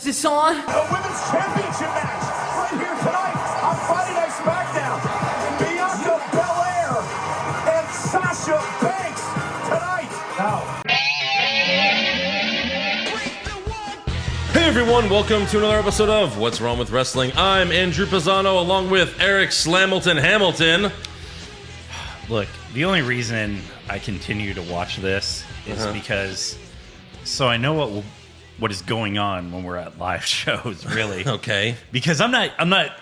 Is this on? A women's championship match right here tonight on Friday Night SmackDown. Bianca Belair and Sasha Banks tonight. Now. Hey everyone, welcome to another episode of What's Wrong with Wrestling. I'm Andrew Pisano along with Eric Slamilton Hamilton. Look, the only reason I continue to watch this is because so I know what is going on when we're at live shows, really. Okay. Because I'm not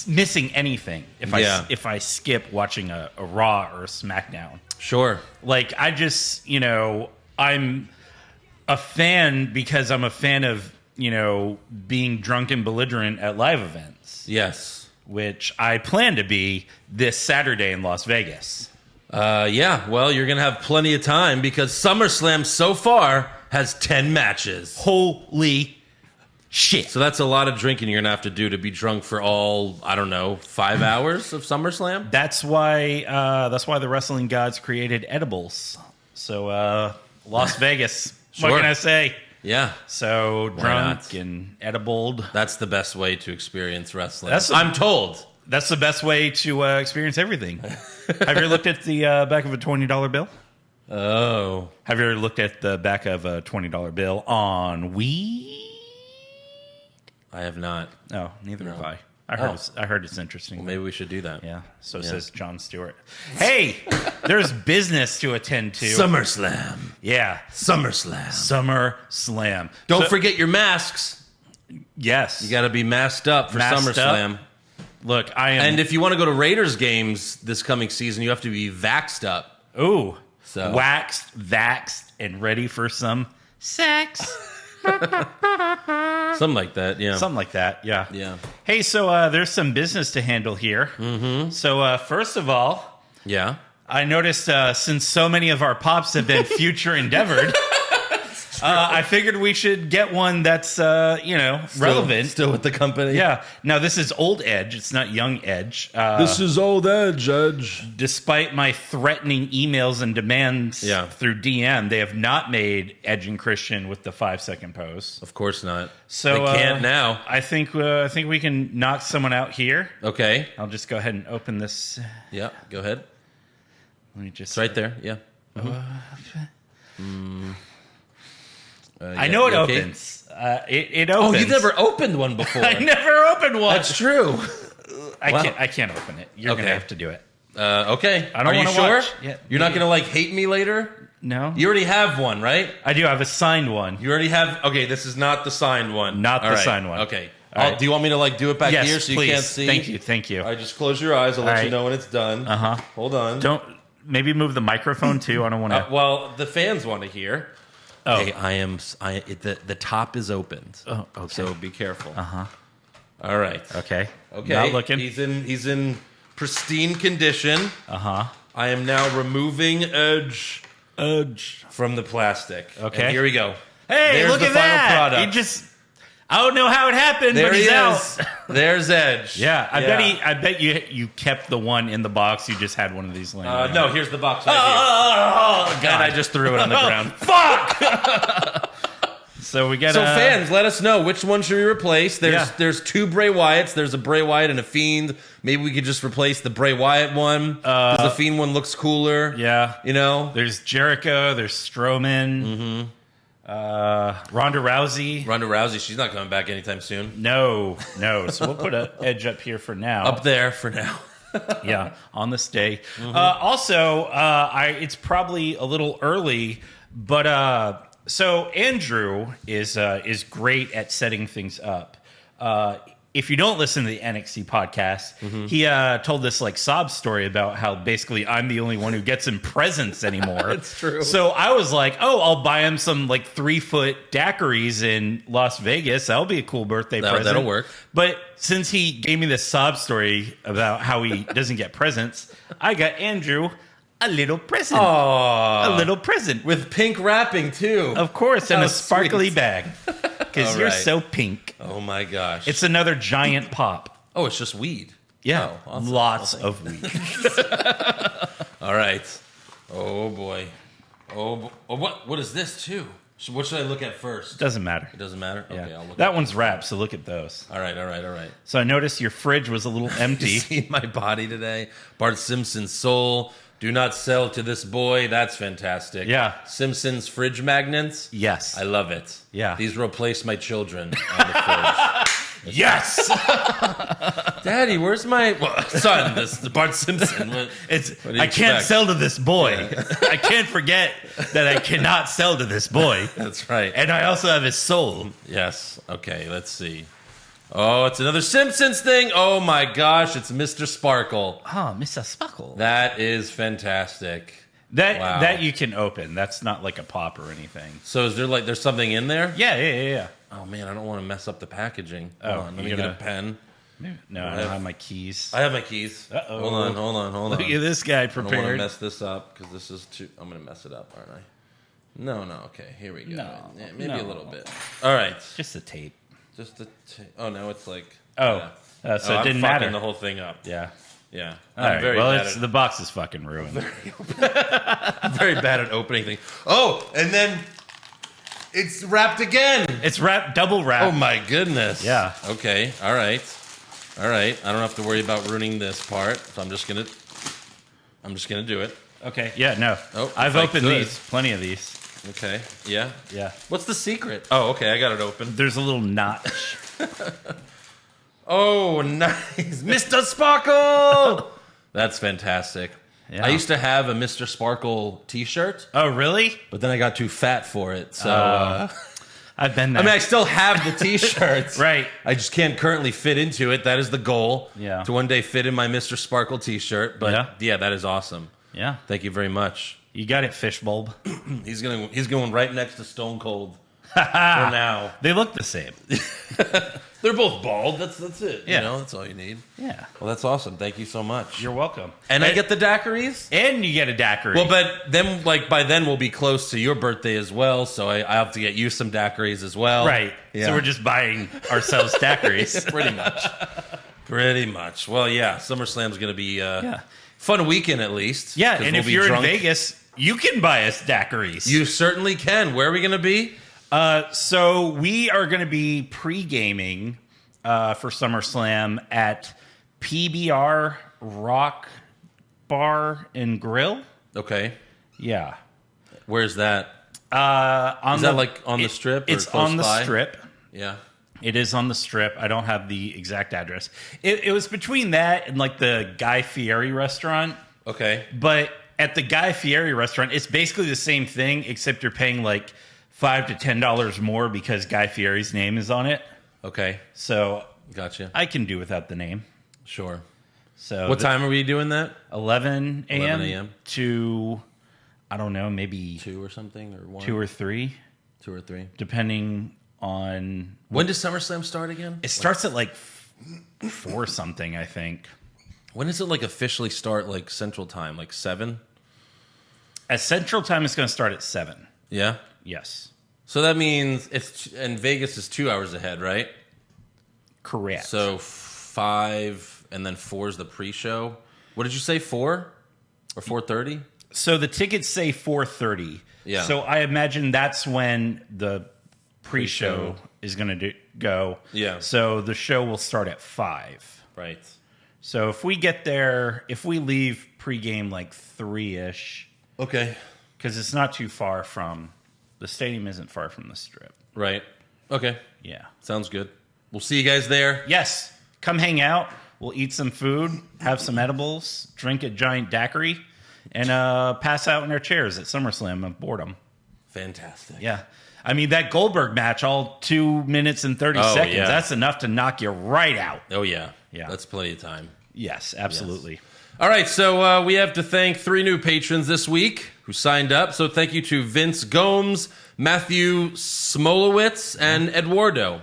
missing anything if I skip watching a Raw or a SmackDown. Sure. Like I just, I'm a fan because I'm a fan of, being drunk and belligerent at live events. Yes. Which I plan to be this Saturday in Las Vegas. Yeah, well, you're going to have plenty of time because SummerSlam so far has 10 matches. Holy shit. So that's a lot of drinking you're going to have to do to be drunk for all, 5 hours of SummerSlam? That's why the wrestling gods created edibles. So, Las Vegas, Sure. what can I say? Yeah. So, drunk not? and edibled. That's the best way to experience wrestling. That's I'm told. That's the best way to experience everything. Have you ever looked at the back of a $20 bill? Oh. Have you ever looked at the back of a $20 bill on weed? I have not. No, neither have I. I heard it's interesting. Well, maybe we should do that. Yeah, so says Jon Stewart. Hey, there's business to attend to. SummerSlam. Yeah. SummerSlam. SummerSlam. Don't forget your masks. Yes. You got to be masked up for Masked SummerSlam. up. Look, I am... And if you want to go to Raiders games this coming season, you have to be vaxxed up. Ooh. So. Waxed, vaxxed, and ready for some sex. Something like that, yeah. Something like that, yeah. Yeah. Hey, so there's some business to handle here. Mm-hmm. So first of all... Yeah. I noticed since so many of our pops have been future endeavored... I figured we should get one that's, relevant. Still with the company. Yeah. Now, this is old Edge. It's not young Edge. This is old Edge. Despite my threatening emails and demands through DM, they have not made Edge and Christian with the 5-second pose. Of course not. So they can't now. I think we can knock someone out here. Okay. I'll just go ahead and open this. Yeah, go ahead. Let me just... It's right there, yeah. Mm-hmm. I know it opens. It opens. Oh, you've never opened one before. I never opened one. That's true. I can't open it. You're gonna have to do it. Okay. I don't Are you wanna sure? watch. Yeah, You're not gonna hate me later? No. You already have one, right? I do. I have a signed one. You already have. Okay, this is not the signed one. Not All the right. signed one. Okay. All right. Do you want me to do it back Yes, here so please. you can't see? Thank you. All right, just close your eyes. I'll let you know when it's done. Hold on. Don't maybe move the microphone too. I don't want to. Well, the fans want to hear. Oh. Hey, the top is opened. Oh, okay. So be careful. All right. Okay. Not looking. He's in pristine condition. I am now removing Edge from the plastic. Okay. And here we go. Hey, There's look the at final that! product. I don't know how it happened, There but he he's is. out. There's Edge. Yeah, I bet you kept the one in the box. You just had one of these laying around. No, here's the box right Oh, here. God. And I just threw it on the ground. Fuck! So we got. So fans, let us know which one should we replace. There's two Bray Wyatts. There's a Bray Wyatt and a Fiend. Maybe we could just replace the Bray Wyatt one because the Fiend one looks cooler. Yeah, There's Jericho. There's Strowman. Ronda Rousey. Ronda Rousey. She's not coming back anytime soon. No. So we'll put an Edge up here for now. Up there for now. Yeah, on this day. Also, it's probably a little early, but so Andrew is great at setting things up. If you don't listen to the NXT podcast, he told this sob story about how basically I'm the only one who gets him presents anymore. That's true. So I was like, I'll buy him some 3-foot daiquiris in Las Vegas. That'll be a cool birthday present. That'll work. But since he gave me this sob story about how he doesn't get presents, I got Andrew a little present. Aww. A little present. With pink wrapping, too. Of course, and How a sparkly sweet. bag. Because All you're right. so pink. Oh, my gosh. It's another giant pop. Oh, it's just weed. Yeah. Oh, awesome. Lots of weed. All right. Oh, boy. Oh, what what is this too? What should I look at first? Doesn't matter. It doesn't matter? Yeah. Okay, I'll look that at one's wrapped, so look at those. All right. So I noticed your fridge was a little empty. You see my body today? Bart Simpson's soul. Do not sell to this boy. That's fantastic. Yeah. Simpsons fridge magnets. Yes. I love it. Yeah. These replace my children on the fridge. Yes. Daddy, where's my son? This is Bart Simpson. What do you I can't expect? sell to this boy. Yeah. I can't forget that I cannot sell to this boy. That's right. And I also have his soul. Yes. Okay, let's see. Oh, it's another Simpsons thing. Oh my gosh, it's Mr. Sparkle. Oh, Mr. Sparkle. That is fantastic. That you can open. That's not like a pop or anything. So is there there's something in there? Yeah. Oh man, I don't want to mess up the packaging. Oh, Hold on, let me get a pen. No, I don't have my keys. I have my keys. Uh-oh. Hold on. Look at this guy I don't want prepared. to mess this up because this is too. I'm going to mess it up, aren't I? No. Okay, here we go. No, Yeah, maybe a little bit. bit. All right. Just the tape. Just the. Oh no, it's like. So it I'm didn't fucking matter. the whole thing up. Yeah. Yeah. All right. Well, the box is fucking ruined. I'm very bad at opening things. Oh, and then it's wrapped again. It's wrapped, double wrapped. Oh my goodness. Yeah. Okay. All right. I don't have to worry about ruining this part. So I'm just gonna do it. Okay. Yeah. No. Oh, I've if I opened could. these. Plenty of these. Okay. Yeah. Yeah. What's the secret? Oh, okay. I got it open. There's a little notch. Oh, nice. Mr. Sparkle! That's fantastic. Yeah. I used to have a Mr. Sparkle t-shirt, Oh, really? but then I got too fat for it. So, I've been there. I mean, I still have the t-shirt. Right. I just can't currently fit into it. That is the goal. Yeah. To one day fit in my Mr. Sparkle t-shirt. But yeah, that is awesome. Yeah. Thank you very much. You got it, Fishbulb. He's going right next to Stone Cold for now. They look the same. They're both bald. That's it. Yeah. You know, that's all you need. Yeah. Well, that's awesome. Thank you so much. You're welcome. And I get the daiquiris? And you get a daiquiri. Well, but then, by then we'll be close to your birthday as well, so I have to get you some daiquiris as well. Right. Yeah. So we're just buying ourselves daiquiris. Pretty much. Pretty much. Well, yeah, SummerSlam's going to be fun weekend at least. Yeah, 'cause and we'll if be you're drunk. in Vegas, you can buy us daiquiris. You certainly can. Where are we going to be? So we are going to be pre-gaming for SummerSlam at PBR Rock Bar and Grill. Okay. Yeah. Where's that? On Is that like on the strip? Or It's close on the by? strip. Yeah. It is on the strip. I don't have the exact address. It was between that and like the Guy Fieri restaurant. Okay. But at the Guy Fieri restaurant, it's basically the same thing, except you're paying like $5 to $10 more because Guy Fieri's name is on it. Okay. So Gotcha. I can do without the name. Sure. So What time are we doing that? 11 a.m. 11 a.m. to, I don't know, maybe 2 or something? Or 1? 2 or 3, 2 or 3. depending on... When does SummerSlam start again? It starts at like 4 something, I think. When does it like officially start, like Central Time? Like 7? At Central Time, it's going to start at 7. Yeah. Yes. So that means and Vegas is 2 hours ahead, right? Correct. So 5 and then 4 is the pre-show. What did you say? 4 or 4:30? So the tickets say 4:30. Yeah. So I imagine that's when the pre-show is going to go. Yeah. So the show will start at 5. Right. So if we get there, if we leave pregame like 3-ish, Okay. because it's not too far from the stadium, isn't far from the strip. Right. Okay. Yeah. Sounds good. We'll see you guys there. Yes. Come hang out. We'll eat some food, have some edibles, drink a giant daiquiri, and pass out in our chairs at SummerSlam of boredom. Fantastic. Yeah. I mean, that Goldberg match, all 2 minutes and 30 seconds, yeah. that's enough to knock you right out. Oh, yeah. Yeah. That's plenty of time. Yes, absolutely. Yes. All right, so we have to thank 3 new patrons this week who signed up. So thank you to Vince Gomes, Matthew Smolowitz, and Eduardo.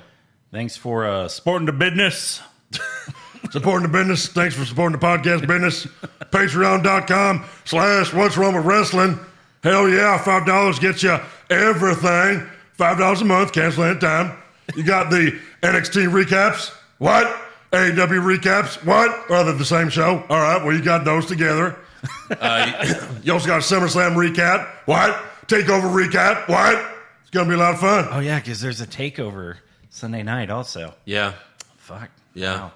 Thanks for supporting the business. Supporting the business. Thanks for supporting the podcast business. Patreon.com/What's Wrong with Wrestling. Hell yeah, $5 gets you everything. $5 a month, cancel anytime. You got the NXT recaps. What? AEW recaps. What? Or they're the same show. All right, well, you got those together. You also got a SummerSlam recap. What? Takeover recap. What? It's going to be a lot of fun. Oh, yeah, because there's a takeover Sunday night also. Yeah. Fuck. Yeah. Wow.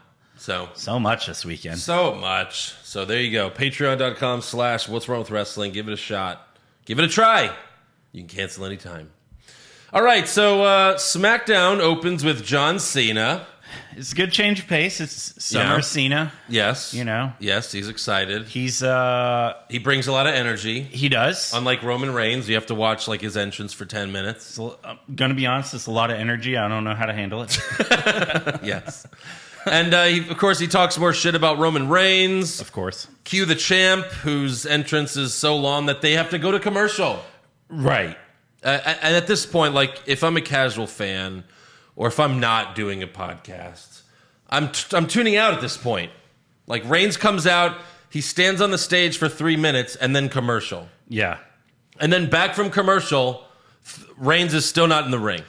So much this weekend. So much. So there you go. Patreon.com/What's Wrong with Wrestling. Give it a shot. Give it a try. You can cancel anytime. All right. So SmackDown opens with John Cena. It's a good change of pace. It's Summer Cena. Yes. You know. Yes, he's excited. He's he brings a lot of energy. He does. Unlike Roman Reigns, you have to watch like his entrance for 10 minutes. So, I'm gonna be honest, it's a lot of energy. I don't know how to handle it. Yes. And of course, he talks more shit about Roman Reigns. Of course. Cue the Champ, whose entrance is so long that they have to go to commercial. Right. And at this point, like, if I'm a casual fan, or if I'm not doing a podcast, I'm tuning out at this point. Like, Reigns comes out, he stands on the stage for 3 minutes, and then commercial. Yeah. And then back from commercial, Reigns is still not in the ring.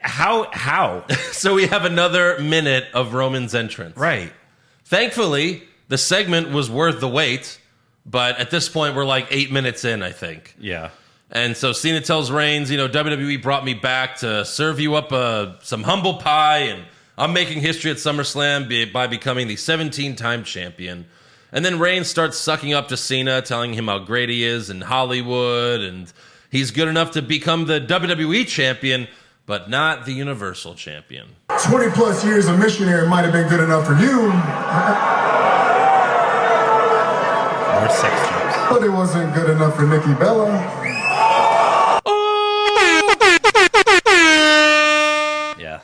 How? So we have another minute of Roman's entrance. Right. Thankfully, the segment was worth the wait, but at this point, we're like 8 minutes in, I think. Yeah. And so Cena tells Reigns, WWE brought me back to serve you up some humble pie, and I'm making history at SummerSlam by becoming the 17-time champion. And then Reigns starts sucking up to Cena, telling him how great he is in Hollywood, and he's good enough to become the WWE champion, but not the Universal champion. 20 plus years of missionary might have been good enough for you. More sex jokes. But it wasn't good enough for Nikki Bella. Yeah.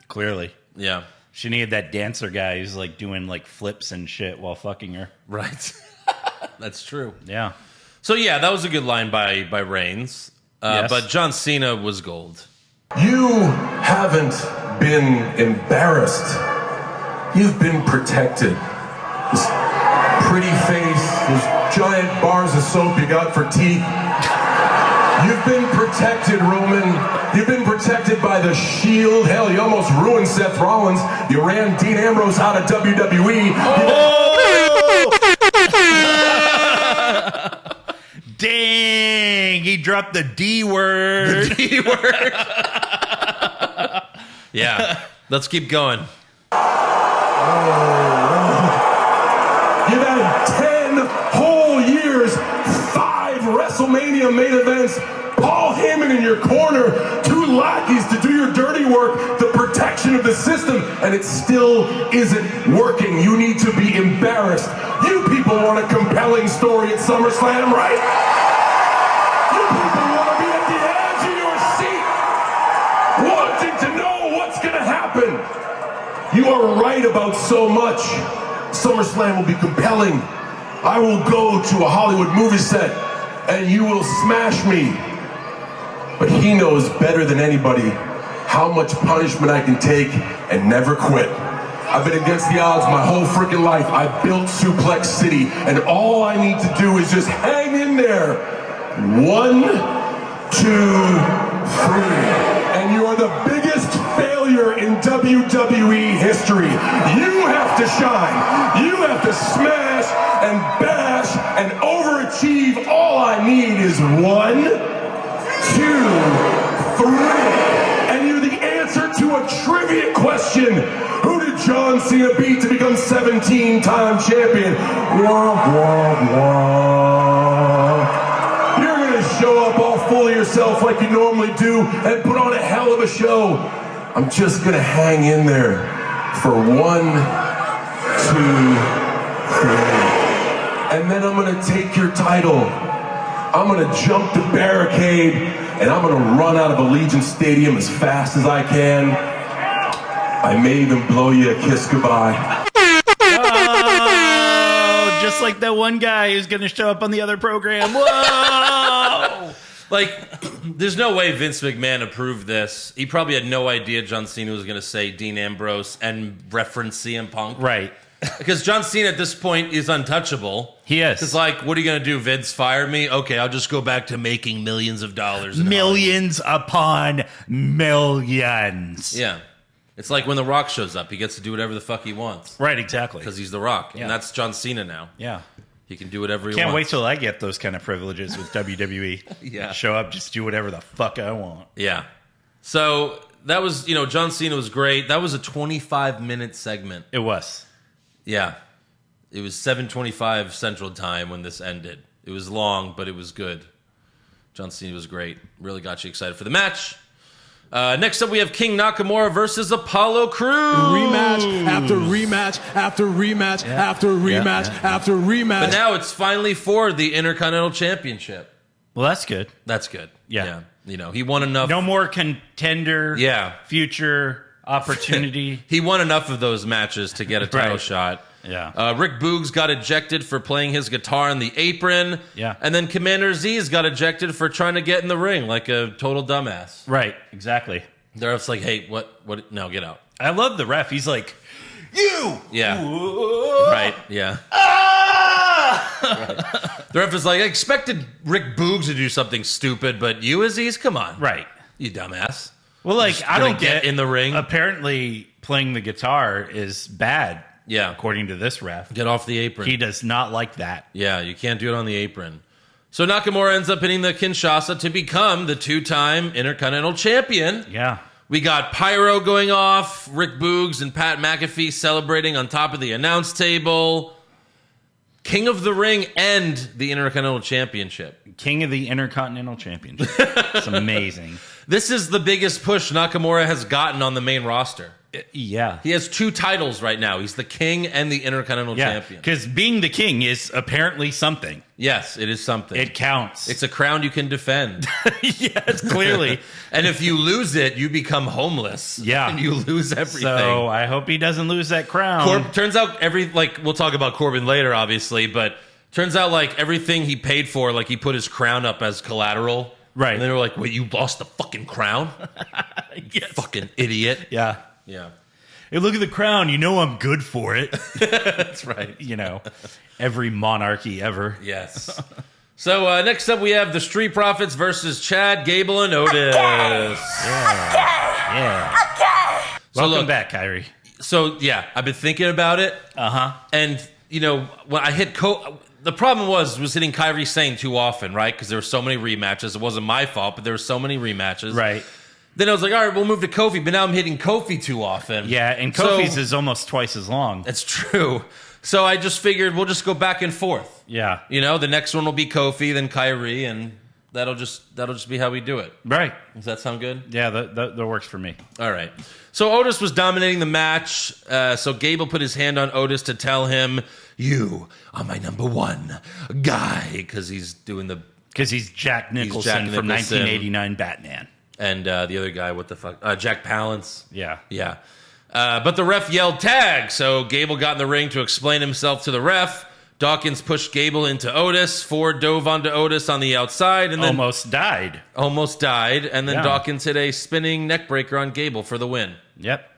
Clearly. Yeah. She needed that dancer guy who's like doing like flips and shit while fucking her. Right. That's true. Yeah. So yeah, that was a good line by Reigns. Yes. But John Cena was gold. You haven't been embarrassed. You've been protected. This pretty face, those giant bars of soap you got for teeth. You've been protected, Roman. You've been protected by the Shield. Hell, you almost ruined Seth Rollins. You ran Dean Ambrose out of WWE. Dang, he dropped the D word. The D word. Yeah, let's keep going. You've had 10 whole years, 5 WrestleMania main events, Paul Heyman in your corner, 2 lackeys to do your dirty work, the protection of the system, and it still isn't working. You need to be embarrassed. You people want a compelling story at SummerSlam, right? You people want to be at the edge of your seat, wanting to know what's going to happen. You are right about so much. SummerSlam will be compelling. I will go to a Hollywood movie set and you will smash me. But he knows better than anybody how much punishment I can take and never quit. I've been against the odds my whole freaking life. I built Suplex City, and all I need to do is just hang in there. 1, 2, 3. And you are the biggest failure in WWE history. You have to shine. You have to smash and bash and overachieve. All I need is 1, 2, 3. And you're the answer to a trivia question. Who did John Cena beat to become 17-time champion? Womp, womp, womp. You're going to show up all full of yourself like you normally do and put on a hell of a show. I'm just going to hang in there for 1, 2, 3. And then I'm going to take your title. I'm going to jump the barricade and I'm going to run out of Allegiant Stadium as fast as I can. I may even blow you a kiss goodbye. Oh, just like that one guy who's going to show up on the other program. Whoa! Like, there's no way Vince McMahon approved this. He probably had no idea John Cena was going to say Dean Ambrose and reference CM Punk. Right. Because John Cena at this point is untouchable. He is. It's like, what are you going to do? Vince fired me? Okay, I'll just go back to making millions of dollars. Millions upon millions. Yeah. It's like when The Rock shows up. He gets to do whatever the fuck he wants. Right, exactly. Because he's The Rock. Yeah. And that's John Cena now. Yeah. He can do whatever he Can't wants. wait till I get those kind of privileges with WWE. Yeah. Show up, just do whatever the fuck I want. Yeah. So that was, John Cena was great. That was a 25-minute segment. It was. Yeah. It was 7:25 Central Time when this ended. It was long, but it was good. John Cena was great. Really got you excited for the match. Next up, we have King Nakamura versus Apollo Crews. Rematch after rematch after rematch after rematch after rematch. But now it's finally for the Intercontinental Championship. Well, that's good. That's good. Yeah. He won enough. No more contender. Yeah. Future opportunity. He won enough of those matches to get a title shot. Yeah. Rick Boogs got ejected for playing his guitar on the apron. Yeah. And then Commander Z's got ejected for trying to get in the ring like a total dumbass. Right. Exactly. The ref's like, hey, what? No, get out. I love the ref. He's like, you. Yeah. Ooh. Right. Yeah. Right. The ref is like, I expected Rick Boogs to do something stupid, but you, Aziz, come on. Right. You dumbass. Well, like, Just I don't gonna get in the ring. Apparently, playing the guitar is bad. Yeah. According to this ref. Get off the apron. He does not like that. Yeah, you can't do it on the apron. So Nakamura ends up hitting the Kinshasa to become the 2-time Intercontinental Champion. Yeah. We got Pyro going off, Rick Boogs and Pat McAfee celebrating on top of the announce table. King of the Ring and the Intercontinental Championship. King of the Intercontinental Championship. It's amazing. This is the biggest push Nakamura has gotten on the main roster. Yeah. He has 2 titles right now. He's the King and the Intercontinental Champion. Because being the king is apparently something. Yes, it is something. It counts. It's a crown you can defend. Yes, clearly. And if you lose it, you become homeless. Yeah. And you lose everything. So I hope he doesn't lose that crown. Turns out we'll talk about Corbin later, obviously, but turns out like everything he paid for, like he put his crown up as collateral. Right. And they were like, wait, you lost the fucking crown? Yes. Fucking idiot. Yeah. Yeah. Hey, look at the crown. You know I'm good for it. That's right. Every monarchy ever. Yes. So next up we have the Street Profits versus Chad, Gable, and Otis. Yeah. So Welcome look, back, Kyrie. So yeah, I've been thinking about it. And when I hit the problem was hitting Kyrie Sane too often, right? Because there were so many rematches. It wasn't my fault, but there were so many rematches. Right. Then I was like, all right, we'll move to Kofi, but now I'm hitting Kofi too often. Yeah, and Kofi's is almost twice as long. That's true. So I just figured we'll just go back and forth. Yeah. The next one will be Kofi, then Kyrie, and that'll just be how we do it. Right. Does that sound good? Yeah, that works for me. All right. So Otis was dominating the match. So Gable put his hand on Otis to tell him, you are my number one guy, because he's Jack Nicholson from 1989 Batman. And the other guy, what the fuck? Jack Palance. Yeah. Yeah. But the ref yelled tag, so Gable got in the ring to explain himself to the ref. Dawkins pushed Gable into Otis. Ford dove onto Otis on the outside. And then Almost died. And then Dawkins hit a spinning neckbreaker on Gable for the win. Yep.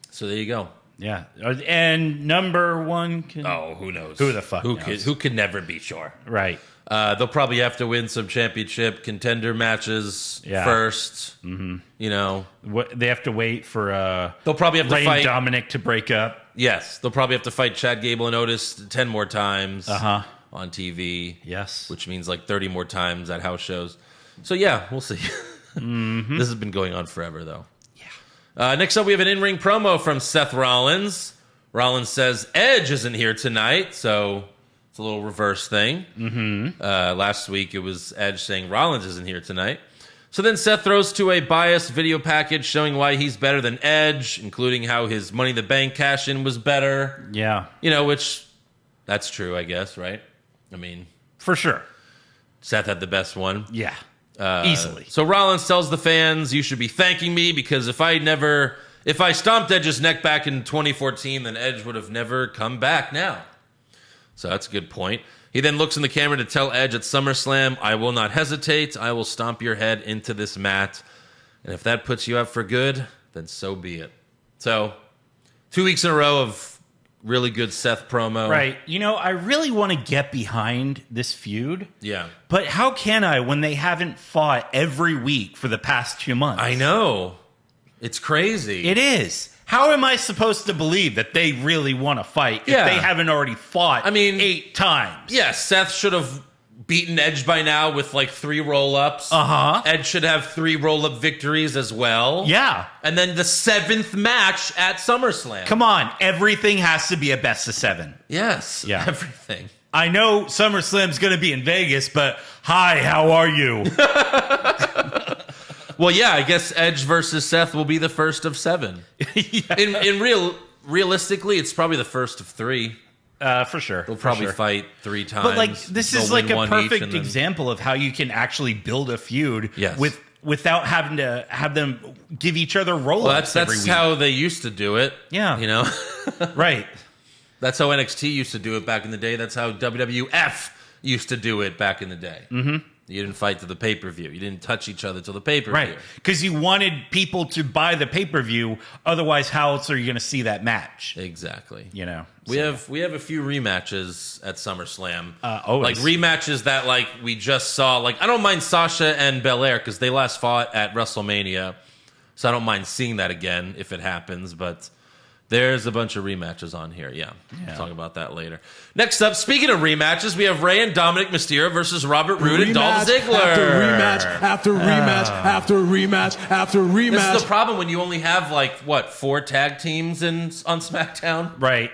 So there you go. Yeah. And number one can... Oh, who knows? Who the fuck knows? Who could never be sure? Right. They'll probably have to win some championship contender matches first. Mm-hmm. They have to wait for they'll probably have to Ray fight and Dominic to break up. Yes, they'll probably have to fight Chad Gable and Otis 10 more times on TV. Yes. Which means like 30 more times at house shows. So yeah, we'll see. Mm-hmm. This has been going on forever though. Yeah. Next up we have an in-ring promo from Seth Rollins. Rollins says Edge isn't here tonight, so it's a little reverse thing. Mm-hmm. Last week it was Edge saying Rollins isn't here tonight. So then Seth throws to a biased video package showing why he's better than Edge, including how his Money in the Bank cash-in was better. Yeah. Which, that's true, I guess, right? I mean... For sure. Seth had the best one. Yeah. Easily. So Rollins tells the fans, you should be thanking me, because if I stomped Edge's neck back in 2014, then Edge would have never come back now. So that's a good point. He then looks in the camera to tell Edge at SummerSlam, I will not hesitate. I will stomp your head into this mat. And if that puts you up for good, then so be it. So, 2 weeks in a row of really good Seth promo. Right. I really want to get behind this feud. Yeah. But how can I when they haven't fought every week for the past 2 months? I know. It's crazy. It is. How am I supposed to believe that they really want to fight if they haven't already fought 8 times? Yeah, Seth should have beaten Edge by now with like 3 roll-ups. Edge should have 3 roll-up victories as well. Yeah. And then the 7th match at SummerSlam. Come on. Everything has to be a best of 7. Yes. Yeah. Everything. I know SummerSlam's going to be in Vegas, but hi, how are you? Well, yeah, I guess Edge versus Seth will be the first of 7. Realistically, it's probably the first of 3. For sure. They'll probably fight 3 times. But like this is like a perfect example of how you can actually build a feud without having to have them give each other roll-ups every week. That's how they used to do it. Yeah. You know? Right. That's how NXT used to do it back in the day. That's how WWF used to do it back in the day. Mm-hmm. You didn't fight to the pay-per-view. You didn't touch each other till the pay-per-view. Right. Because you wanted people to buy the pay-per-view. Otherwise, how else are you going to see that match? Exactly. You know. We have a few rematches at SummerSlam. Always. Like rematches that like we just saw. Like I don't mind Sasha and Belair because they last fought at WrestleMania. So I don't mind seeing that again if it happens. But there's a bunch of rematches on here. Yeah. We'll talk about that later. Next up, speaking of rematches, we have Rey and Dominic Mysterio versus Robert Roode and Dolph Ziggler. After rematch. This is the problem when you only have like, 4 tag teams on SmackDown? Right.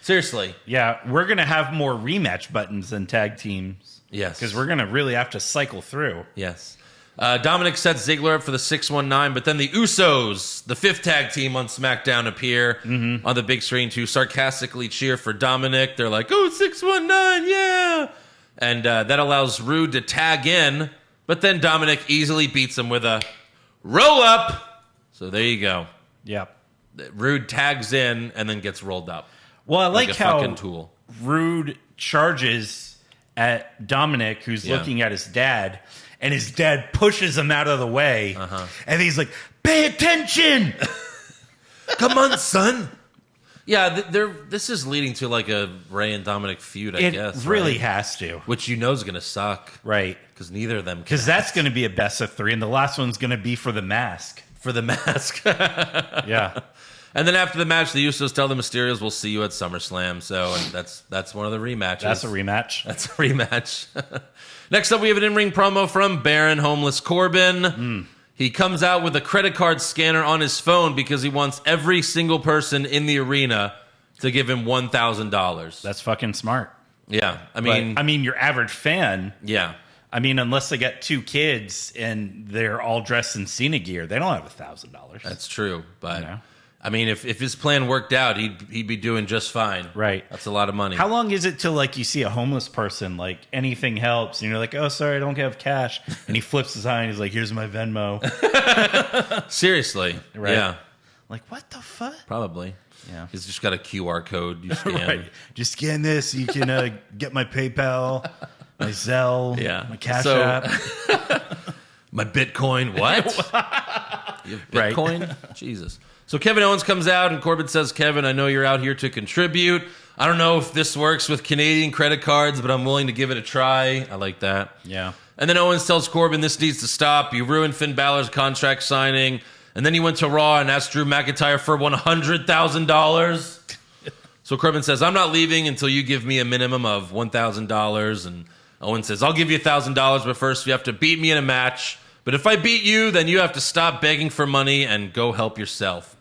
Seriously. Yeah, we're going to have more rematch buttons than tag teams. Yes. Because we're going to really have to cycle through. Yes. Dominic sets Ziggler up for the 619, but then the Usos, the 5th tag team on SmackDown, appear on the big screen to sarcastically cheer for Dominic. They're like, oh, 619, yeah! And that allows Roode to tag in, but then Dominic easily beats him with a roll-up. So there you go. Yep. Roode tags in and then gets rolled up. Well, I like a how fucking tool. Roode charges at Dominic, who's looking at his dad, and his dad pushes him out of the way. And he's like, pay attention! Come on, son! Yeah, this is leading to like a Rey and Dominic feud, I guess. It really has to. Which you know is going to suck. Right. Because neither of them can. Because that's going to be a best of 3, and the last one's going to be for the mask. For the mask. Yeah. And then after the match, the Usos tell the Mysterios, we'll see you at SummerSlam. So and that's one of the rematches. That's a rematch. That's a rematch. Next up, we have an in-ring promo from Baron Homeless Corbin. He comes out with a credit card scanner on his phone because he wants every single person in the arena to give him $1,000. That's fucking smart. Yeah. I mean, your average fan. Yeah. I mean, unless they got 2 kids and they're all dressed in Cena gear, they don't have $1,000. That's true. But, I mean, if his plan worked out, he'd be doing just fine. Right. That's a lot of money. How long is it till like you see a homeless person, like anything helps, and you're like, oh, sorry, I don't have cash. And he flips his eye and he's like, here's my Venmo. Seriously. Right. Yeah. Like, what the fuck? Probably. Yeah. He's just got a QR code you scan. Right. Just scan this so you can get my PayPal, my Zelle, my Cash App. My Bitcoin. What? You have Bitcoin? Right. Jesus. So Kevin Owens comes out and Corbin says, Kevin, I know you're out here to contribute. I don't know if this works with Canadian credit cards, but I'm willing to give it a try. I like that. Yeah. And then Owens tells Corbin this needs to stop. You ruined Finn Balor's contract signing. And then he went to Raw and asked Drew McIntyre for $100,000. So Corbin says, I'm not leaving until you give me a minimum of $1,000. And Owens says, I'll give you $1,000, but first you have to beat me in a match. But if I beat you, then you have to stop begging for money and go help yourself.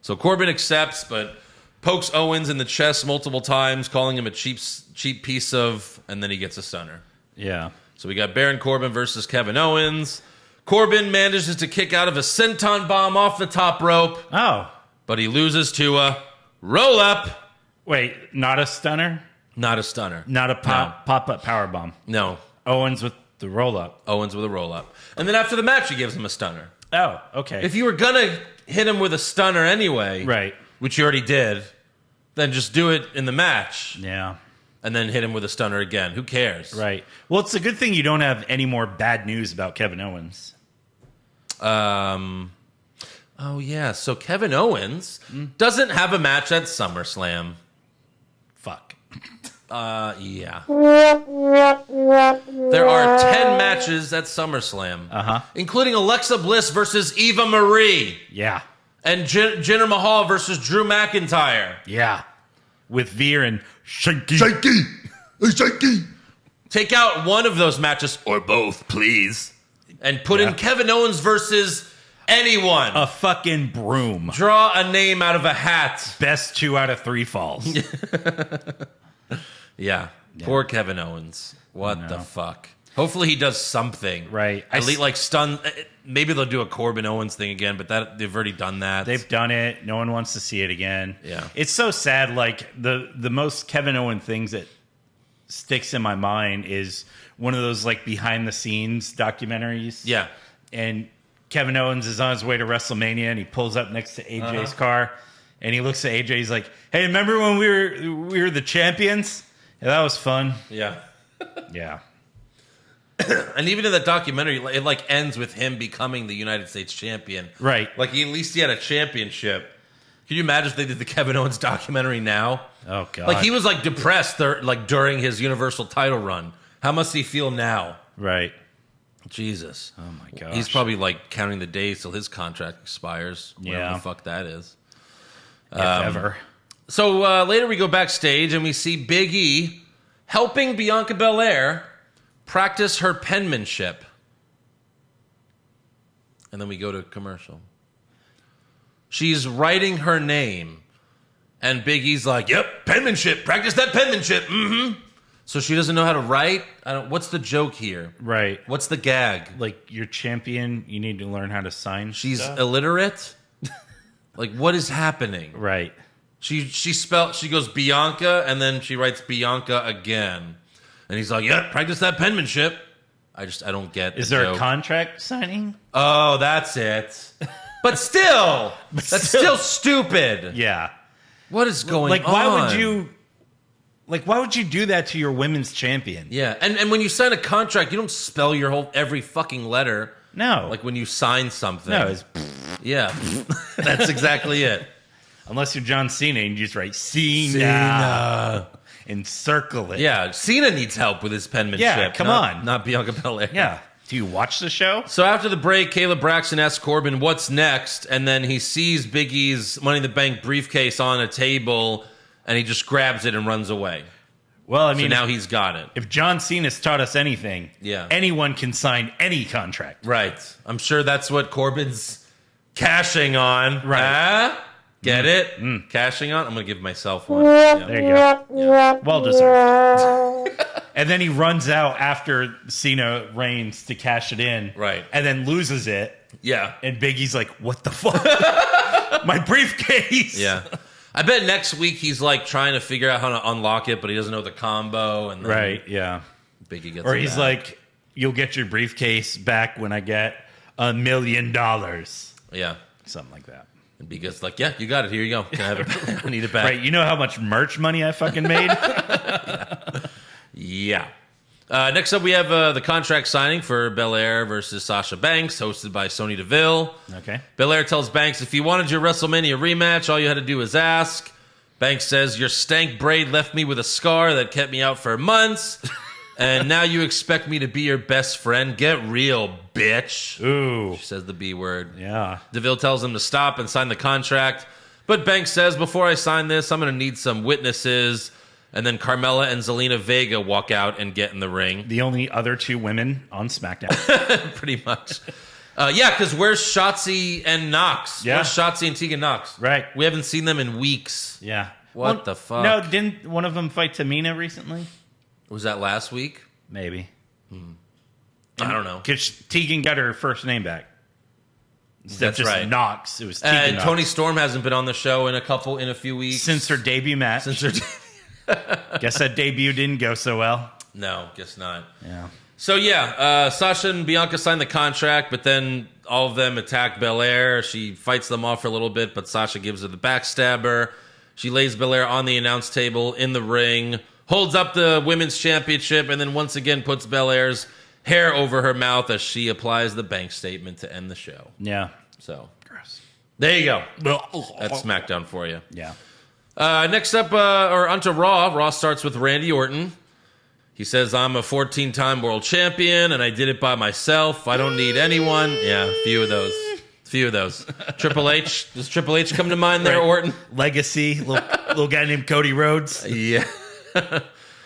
So Corbin accepts, but pokes Owens in the chest multiple times, calling him a cheap piece of, and then he gets a stunner. Yeah. So we got Baron Corbin versus Kevin Owens. Corbin manages to kick out of a senton bomb off the top rope. Oh. But he loses to a roll-up. Wait, not a stunner? Not a stunner. Not a pop-up power bomb? No. Owens with the roll-up. Owens with a roll-up. And then after the match, he gives him a stunner. Oh, okay. If you were going to hit him with a stunner anyway, right, which you already did, then just do it in the match. Yeah. And then hit him with a stunner again. Who cares? Right. Well, it's a good thing you don't have any more bad news about Kevin Owens. Oh, yeah. So Kevin Owens doesn't have a match at SummerSlam. Fuck. Yeah. There are 10 matches at SummerSlam, including Alexa Bliss versus Eva Marie. Yeah. And Jinder Mahal versus Drew McIntyre. Yeah. With Veer and Shanky. Shanky. Take out one of those matches, or both, please. And put in Kevin Owens versus anyone. A fucking broom. Draw a name out of a hat. Best 2 out of 3 falls. Yeah. Poor Kevin Owens. What the fuck? Hopefully he does something. Right. At least like stun. Maybe they'll do a Corbin Owens thing again, but they've already done that. They've done it. No one wants to see it again. Yeah. It's so sad. Like the most Kevin Owens things that sticks in my mind is one of those like behind the scenes documentaries. Yeah. And Kevin Owens is on his way to WrestleMania and he pulls up next to AJ's car and he looks at AJ. He's like, "Hey, remember when we were the champions? Yeah, that was fun." Yeah. Yeah. And even in that documentary, it like ends with him becoming the United States champion. Right. Like at least he had a championship. Can you imagine if they did the Kevin Owens documentary now? Oh god. Like he was like depressed like during his Universal title run. How must he feel now? Right. Jesus. Oh my gosh. He's probably like counting the days till his contract expires. Whatever Yeah. the fuck that is. If ever. So later we go backstage and we see Big E helping Bianca Belair practice her penmanship. And then we go to commercial. She's writing her name. And Big E's like, "Yep, penmanship. Practice that penmanship." Mm-hmm. So she doesn't know how to write? What's the joke here? Right. What's the gag? Like you're champion, you need to learn how to sign. She's stuff. illiterate? Like what is happening? Right. She goes Bianca and then she writes Bianca again. And he's like, "Yeah, practice that penmanship." I don't get Is the there joke. a contract signing? Oh, that's it. But still, that's still stupid. Yeah. What is going Like on? why would you do that to your women's champion? Yeah, and when you sign a contract, you don't spell your every fucking letter. No. Like when you sign something. No, it's Yeah. That's exactly it. unless you're John Cena and you just write Cena and circle it. Yeah, Cena needs help with his penmanship. Yeah, come on. Not Bianca Belair. Yeah. Do you watch the show? So after the break, Caleb Braxton asks Corbin what's next, and then he sees Big E's Money in the Bank briefcase on a table, and he just grabs it and runs away. Well, I So mean, now he's got it. if John Cena's taught us anything, Yeah. anyone can sign any contract. Right. I'm sure that's what Corbin's cashing on. Right. Huh? Get it? Cashing on? I'm going to give myself one. Yeah. There you go. Well deserved. And then he runs out after Cena reigns to cash it in. Right. And then loses it. Yeah. And Biggie's like, "What the fuck? My briefcase." Yeah. I bet next week he's like trying to figure out how to unlock it, but he doesn't know the combo. And then Right, yeah. Biggie gets Or it he's back. like, "You'll get your briefcase back when I get $1 million." Yeah. Something like that. And Biggie's like, "Yeah, you got it. Here you go. Can I have it? I need it back." Right, you know how much merch money I fucking made? Yeah. Next up, we have the contract signing for Belair versus Sasha Banks, hosted by Sonya Deville. Okay. Belair tells Banks, "If you wanted your WrestleMania rematch, all you had to do was ask." Banks says, "Your stank braid left me with a scar that kept me out for months. And now you expect me to be your best friend? Get real, bitch." Ooh. She says the B word. Yeah. Deville tells him to stop and sign the contract. But Banks says, "Before I sign this, I'm going to need some witnesses." And then Carmella and Zelina Vega walk out and get in the ring. The only other 2 women on SmackDown. Pretty much. Yeah, because where's Shotzi and Knox? Yeah. Where's Shotzi and Tegan Knox? Right. We haven't seen them in weeks. Yeah. What the fuck? No, didn't one of them fight Tamina recently? Was that last week? Maybe. I don't know. Because Tegan got her first name back. Instead of That's just right. Knox, it was Tegan And Knox. Toni Storm hasn't been on the show in a few weeks. Since her debut match. Guess that debut didn't go so well. No, guess not. Yeah. So yeah, Sasha and Bianca signed the contract, but then all of them attack Belair. She fights them off for a little bit, but Sasha gives her the backstabber. She lays Belair on the announce table in the ring, holds up the women's championship, and then once again puts Belair's hair over her mouth as she applies the bank statement to end the show. Yeah. So there you go. That's SmackDown for you. Yeah. Next up, or onto Raw. Raw starts with Randy Orton. He says, I'm a 14-time world champion, and I did it by myself. I don't need anyone. Yeah, a few of those. Triple H. Does Triple H come to mind there, Orton? Legacy, little guy named Cody Rhodes. Yeah.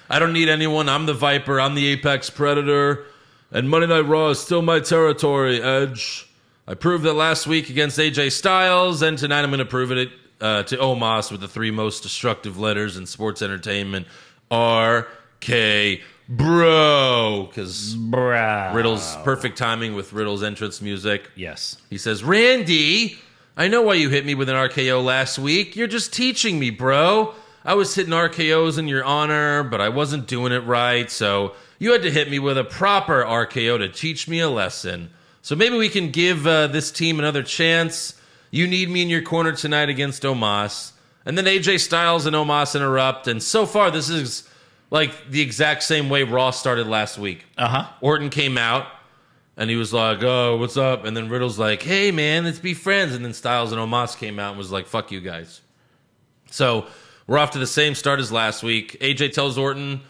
I don't need anyone. I'm the Viper. I'm the Apex Predator. And Monday Night Raw is still my territory, Edge. I proved that last week against AJ Styles, and tonight I'm going to prove it to Omos with the 3 most destructive letters in sports entertainment. RK Bro. Because Riddle's perfect timing with Riddle's entrance music. Yes. He says, Randy, I know why you hit me with an RKO last week. You're just teaching me, bro. I was hitting RKOs in your honor, but I wasn't doing it right, so you had to hit me with a proper RKO to teach me a lesson. So maybe we can give this team another chance. You need me in your corner tonight against Omos. And then AJ Styles and Omos interrupt, and so far this is like the exact same way Raw started last week. Orton came out, and he was like, oh, what's up? And then Riddle's like, hey, man, let's be friends. And then Styles and Omos came out and was like, fuck you guys. So we're off to the same start as last week. AJ tells Orton,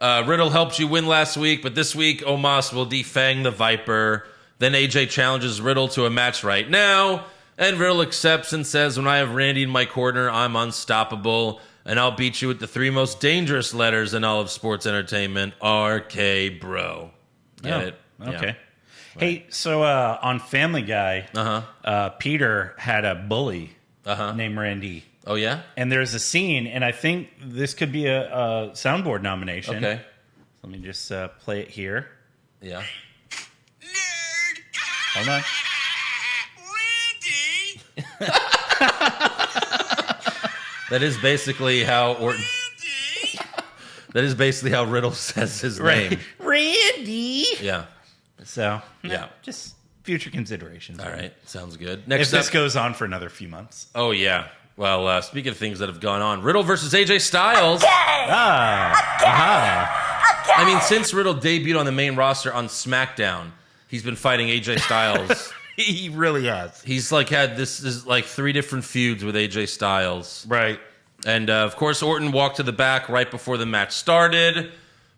Riddle helped you win last week, but this week Omos will defang the Viper. Then AJ challenges Riddle to a match right now, and Riddle accepts and says, when I have Randy in my corner, I'm unstoppable, and I'll beat you with the 3 most dangerous letters in all of sports entertainment, RK Bro. Get it? Okay. Yeah. Hey, so on Family Guy, Peter had a bully named Randy. Oh, yeah? And there's a scene, and I think this could be a soundboard nomination. Okay. Let me just play it here. Yeah. Nerd! Hold on. Randy! That is basically how Orton... That is basically how Riddle says his name. Randy! Yeah. So, Yeah. just future considerations. All right. Sounds good. If Next this up... goes on for another few months. Oh, yeah. Well, speaking of things that have gone on, Riddle versus AJ Styles. I mean, since Riddle debuted on the main roster on SmackDown, he's been fighting AJ Styles. He really has. He's like had this is like 3 different feuds with AJ Styles. Right. And of course, Orton walked to the back right before the match started,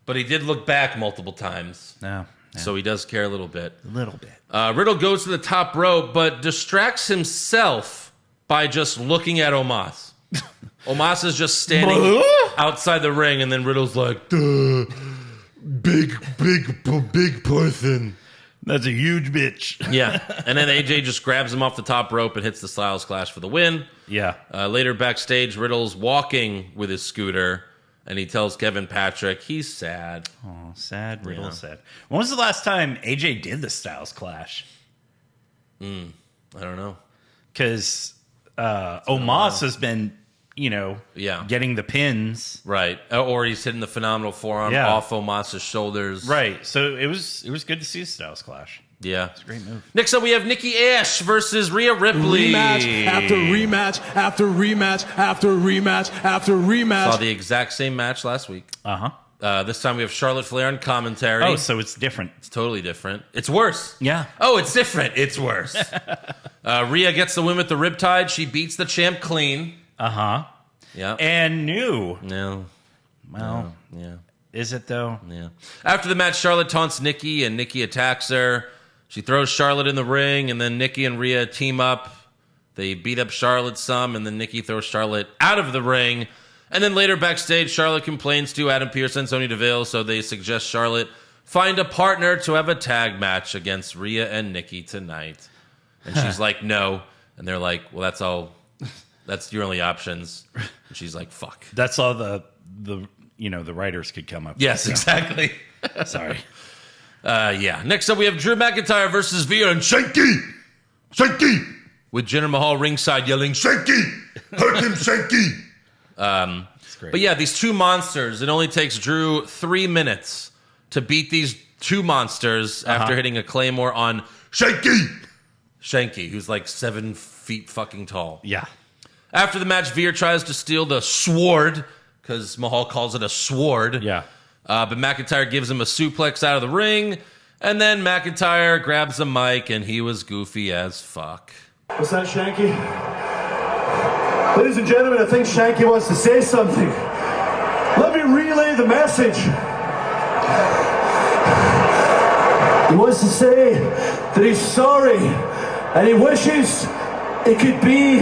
but he did look back multiple times. No. So he does care a little bit. A little bit. Riddle goes to the top rope, but distracts himself by just looking at Omos. Omos is just standing outside the ring, and then Riddle's like, duh, big person. That's a huge bitch. Yeah. And then AJ just grabs him off the top rope and hits the Styles Clash for the win. Yeah. Later backstage, Riddle's walking with his scooter, and he tells Kevin Patrick he's sad. Oh, sad. Riddle sad. When was the last time AJ did the Styles Clash? I don't know. Because Omos has been, getting the pins. Right. Or he's hitting the phenomenal forearm off Omos' shoulders. Right. So it was good to see the Styles Clash. Yeah. It's a great move. Next up, we have Nikki Ash versus Rhea Ripley. Rematch after rematch after rematch after rematch after rematch. Saw the exact same match last week. Uh-huh. This time we have Charlotte Flair on commentary. Oh, so it's different. It's totally different. It's worse. Yeah. Oh, it's different. It's worse. Rhea gets the win with the riptide. She beats the champ clean. Uh-huh. Yeah. And new. No. Well, Yeah. is it though? Yeah. After the match, Charlotte taunts Nikki, and Nikki attacks her. She throws Charlotte in the ring, and then Nikki and Rhea team up. They beat up Charlotte some, and then Nikki throws Charlotte out of the ring. And then later backstage, Charlotte complains to Adam Pearce and Sonya Deville, so they suggest Charlotte find a partner to have a tag match against Rhea and Nikki tonight. And she's like, no. And they're like, well, that's all. That's your only options. And she's like, fuck. That's all the writers could come up with. Yes, exactly. Sorry. Yeah. Next up, we have Drew McIntyre versus Veer and Shanky! Shanky! with Jinder Mahal ringside yelling, Shanky! Hurt him, Shanky! That's great. But yeah, these two monsters, it only takes Drew 3 minutes to beat these two monsters after hitting a Claymore on Shanky, who's like 7 feet fucking tall. Yeah. After the match, Veer tries to steal the sword, because Mahal calls it a sword. Yeah. But McIntyre gives him a suplex out of the ring, and then McIntyre grabs the mic, and he was goofy as fuck. What's that, Shanky? Ladies and gentlemen, I think Shanky wants to say something. Let me relay the message. He wants to say that he's sorry and he wishes it could be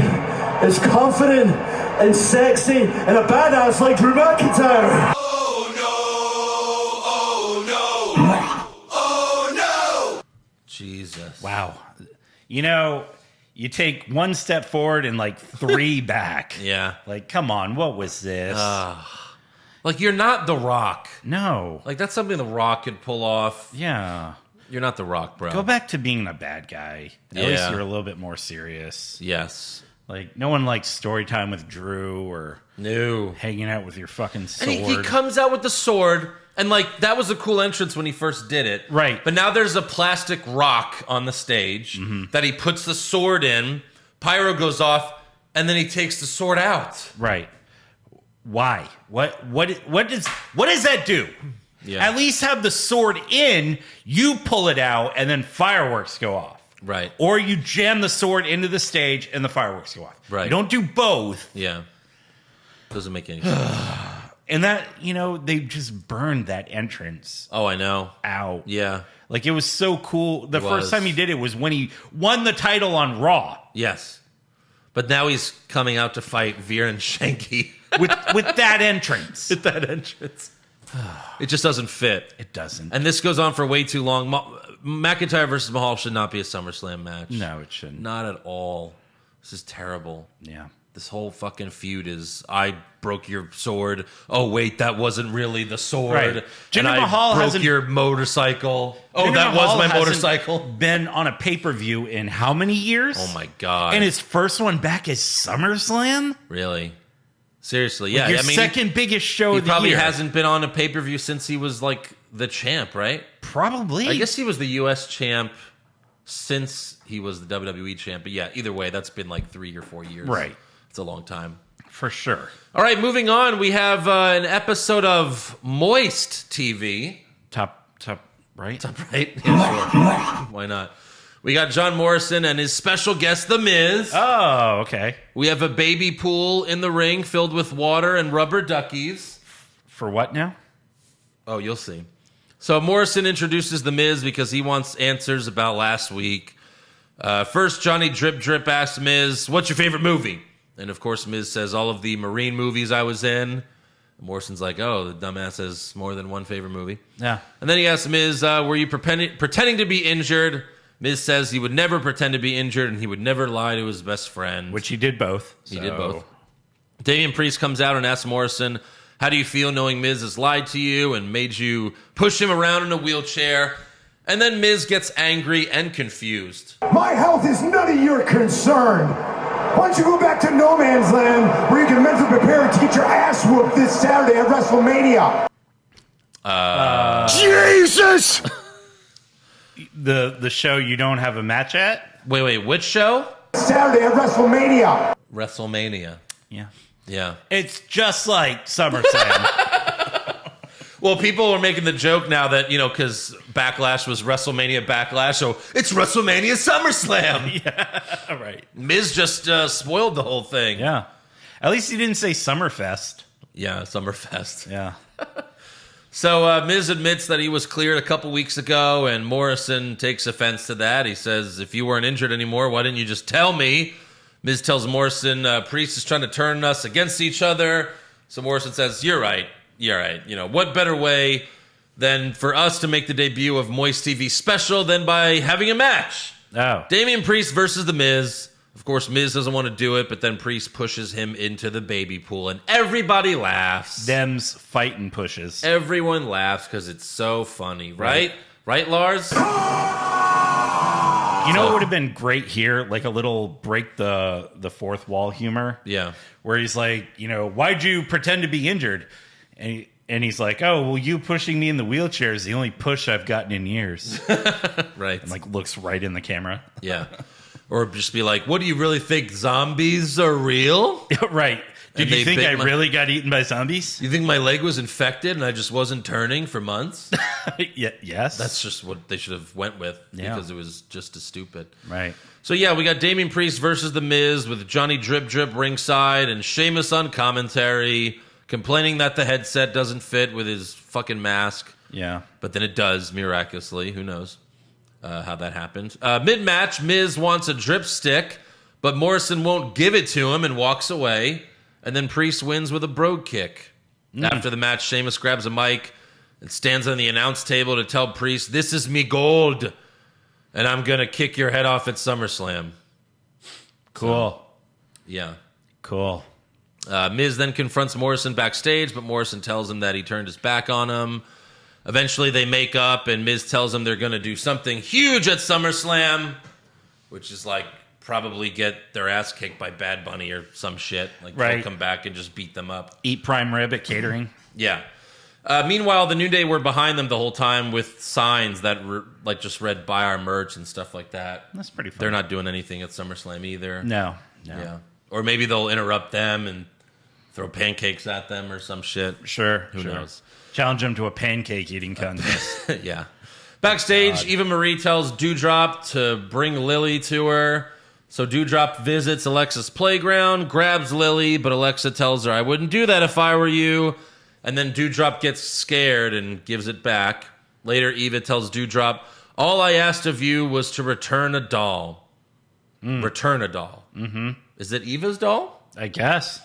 as confident and sexy and a badass like Drew McIntyre. Jesus. Wow. You know, you take one step forward and like 3 back. Yeah. Like, come on, what was this? Like, you're not The Rock. No. Like, that's something The Rock could pull off. Yeah. You're not The Rock, bro. Go back to being a bad guy. At least you're a little bit more serious. Yes. Like, no one likes story time with Drew or hanging out with your fucking sword. And he comes out with the sword, and, like, that was a cool entrance when he first did it. Right. But now there's a plastic rock on the stage that he puts the sword in, pyro goes off, and then he takes the sword out. Right. Why? What does that do? Yeah. At least have the sword in, you pull it out, and then fireworks go off. Right. Or you jam the sword into the stage and the fireworks go off. Right. You don't do both. Yeah. Doesn't make any sense. And that, you know, they just burned that entrance Oh, I know. out. Yeah. Like, it was so cool. The It first was. time he did it was when he won the title on Raw. Yes. But now he's coming out to fight Veer and Shanky. With that entrance. With that entrance. It just doesn't fit. It doesn't. And this goes on for way too long. McIntyre versus Mahal should not be a SummerSlam match. No, it shouldn't. Not at all. This is terrible. Yeah. This whole fucking feud is, I broke your sword. Oh, wait, that wasn't really the sword. Right. Jinder And Mahal I broke hasn't- your motorcycle. Oh, Jinder that Mahal was my hasn't motorcycle? Been on a pay-per-view in how many years? Oh, my God. And his first one back is SummerSlam? Really? Seriously, yeah. Your I mean, second biggest show he of the probably year. hasn't been on a pay-per-view since he was, like, the champ, right? Probably. I guess he was the U.S. champ since he was the WWE champ. But yeah, either way, that's been like 3 or 4 years. Right. It's a long time. For sure. All right, moving on. We have an episode of Moist TV. Top right? Right? Yeah, sure. Why not? We got John Morrison and his special guest, The Miz. Oh, okay. We have a baby pool in the ring filled with water and rubber duckies. For what now? Oh, you'll see. So Morrison introduces The Miz because he wants answers about last week. First, Johnny Drip Drip asks Miz, "What's your favorite movie?" And of course, Miz says, "All of the Marine movies I was in." And Morrison's like, "Oh, the dumbass has more than one favorite movie." Yeah. And then he asks Miz, "Were you pretending to be injured?" Miz says he would never pretend to be injured and he would never lie to his best friend. Which he did both. He did both. Damian Priest comes out and asks Morrison, "How do you feel knowing Miz has lied to you and made you push him around in a wheelchair?" And then Miz gets angry and confused. My health is none of your concern. Why don't you go back to No Man's Land where you can mentally prepare to get your ass whooped this Saturday at WrestleMania? Jesus! The show you don't have a match at? Wait, which show? Saturday at WrestleMania. WrestleMania. Yeah. Yeah. It's just like SummerSlam. Well, people are making the joke now that, because Backlash was WrestleMania Backlash, so it's WrestleMania SummerSlam. Yeah, right. Miz just spoiled the whole thing. Yeah. At least he didn't say Summerfest. Yeah, Summerfest. Yeah. So Miz admits that he was cleared a couple weeks ago, and Morrison takes offense to that. He says, "If you weren't injured anymore, why didn't you just tell me?" Miz tells Morrison, "Priest is trying to turn us against each other." So Morrison says, "You're right. You're right. What better way than for us to make the debut of Moist TV special than by having a match?" Oh. Damian Priest versus The Miz. Of course, Miz doesn't want to do it, but then Priest pushes him into the baby pool, and everybody laughs. Them's fighting pushes. Everyone laughs because it's so funny, right? Right, Lars? You know what would have been great here? Like a little break the fourth wall humor. Yeah. Where he's like, why'd you pretend to be injured? And he's like, "Oh, well, you pushing me in the wheelchair is the only push I've gotten in years." Right. And like looks right in the camera. Yeah. Or just be like, "What do you really think? Zombies are real? Right. Did And you they think bit I my- really got eaten by zombies? You think my leg was infected and I just wasn't turning for months?" Yeah, yes. That's just what they should have went with Yeah. because it was just as stupid. right. So yeah, we got Damian Priest versus The Miz with Johnny Drip Drip ringside and Sheamus on commentary, complaining that the headset doesn't fit with his fucking mask. Yeah. But then it does, miraculously. Who knows how that happened. Mid-match, Miz wants a drip stick, but Morrison won't give it to him and walks away. And then Priest wins with a brogue kick. After the match, Sheamus grabs a mic and stands on the announce table to tell Priest, "This is me gold, and I'm going to kick your head off at SummerSlam." Cool. So, yeah. Cool. Miz then confronts Morrison backstage, but Morrison tells him that he turned his back on him. Eventually, they make up, and Miz tells him they're going to do something huge at SummerSlam, which is like probably get their ass kicked by Bad Bunny or some shit. Like, they'll come back and just beat them up. Eat prime rib at catering. Yeah. Meanwhile, the New Day were behind them the whole time with signs that just read "Buy our merch" and stuff like that. That's pretty fun. They're not doing anything at SummerSlam either. No. Yeah. Or maybe they'll interrupt them and throw pancakes at them or some shit. Sure. Who knows? Challenge them to a pancake eating contest. Yeah. Backstage, Eva Marie tells Dewdrop to bring Lily to her. So Dewdrop visits Alexa's playground, grabs Lily, but Alexa tells her, "I wouldn't do that if I were you." And then Dewdrop gets scared and gives it back. Later, Eva tells Dewdrop, "All I asked of you was to return a doll." Return a doll. Mm-hmm. Is it Eva's doll? I guess.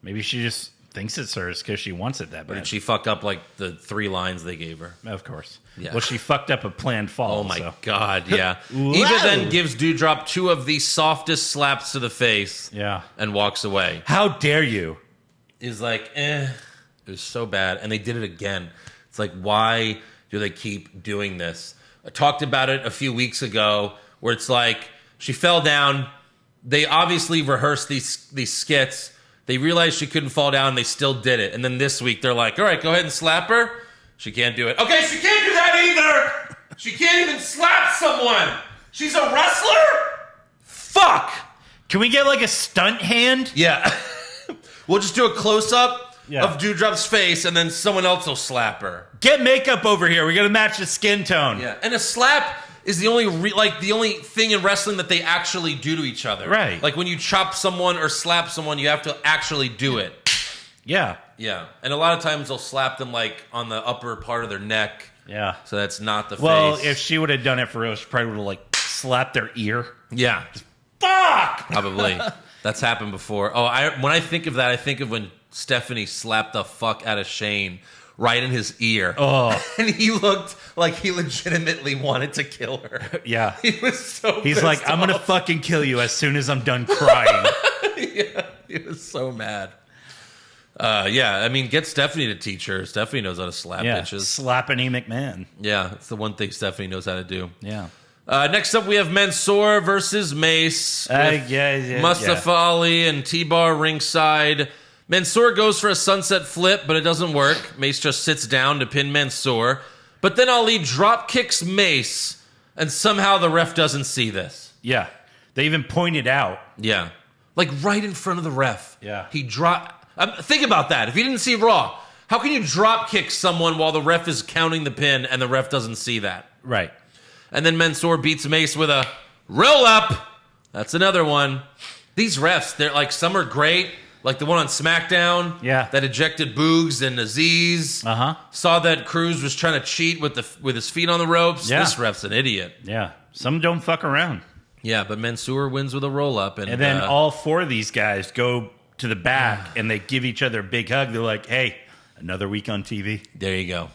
Maybe she just thinks it's hers because she wants it that bad. Or did she fuck up like the 3 lines they gave her? Of course. Yeah. Well, she fucked up a planned fall. Oh my so. God, yeah. Eva then gives Dewdrop 2 of the softest slaps to the face. Yeah. And walks away. How dare you? Is like, It was so bad. And they did it again. It's like, why do they keep doing this? I talked about it a few weeks ago where it's like, she fell down. They obviously rehearsed these skits. They realized she couldn't fall down. They still did it. And then this week, they're like, all right, go ahead and slap her. She can't do it. Okay, she can't do that either. She can't even slap someone. She's a wrestler? Fuck. Can we get like a stunt hand? Yeah. We'll just do a close-up of Dewdrop's face, and then someone else will slap her. Get makeup over here. We got to match the skin tone. Yeah, and a slap is the only the only thing in wrestling that they actually do to each other. Right. Like when you chop someone or slap someone, you have to actually do it. Yeah. Yeah. And a lot of times they'll slap them like on the upper part of their neck. Yeah. So that's not the face. Well, if she would have done it for real, she probably would have like slapped their ear. Yeah. Fuck! Probably. That's happened before. Oh, when I think of that, I think of when Stephanie slapped the fuck out of Shane right in his ear. Oh. And he looked like he legitimately wanted to kill her. Yeah. He was so He's pissed like, I'm going to off. fucking kill you as soon as I'm done crying. Yeah, he was so mad. Yeah, I mean, get Stephanie to teach her. Stephanie knows how to slap bitches. Slapping E. McMahon. Yeah, it's the one thing Stephanie knows how to do. Yeah. Next up, we have Mansoor versus Mace. Mustafa Ali and T-Bar ringside. Mansoor goes for a sunset flip, but it doesn't work. Mace just sits down to pin Mansoor. But then Ali drop kicks Mace, and somehow the ref doesn't see this. Yeah. They even pointed out. Yeah. Like right in front of the ref. Yeah. He dropped... think about that. If you didn't see Raw, how can you drop kick someone while the ref is counting the pin and the ref doesn't see that? Right. And then Mansoor beats Mace with a roll up. That's another one. These refs, they're like, some are great. Like the one on SmackDown. Yeah. That ejected Boogs and Aziz. Uh-huh. Saw that Cruz was trying to cheat with his feet on the ropes. Yeah. This ref's an idiot. Yeah. Some don't fuck around. Yeah, but Mansoor wins with a roll up. And then all 4 of these guys go to the back and they give each other a big hug. They're like, hey, another week on TV. There you go.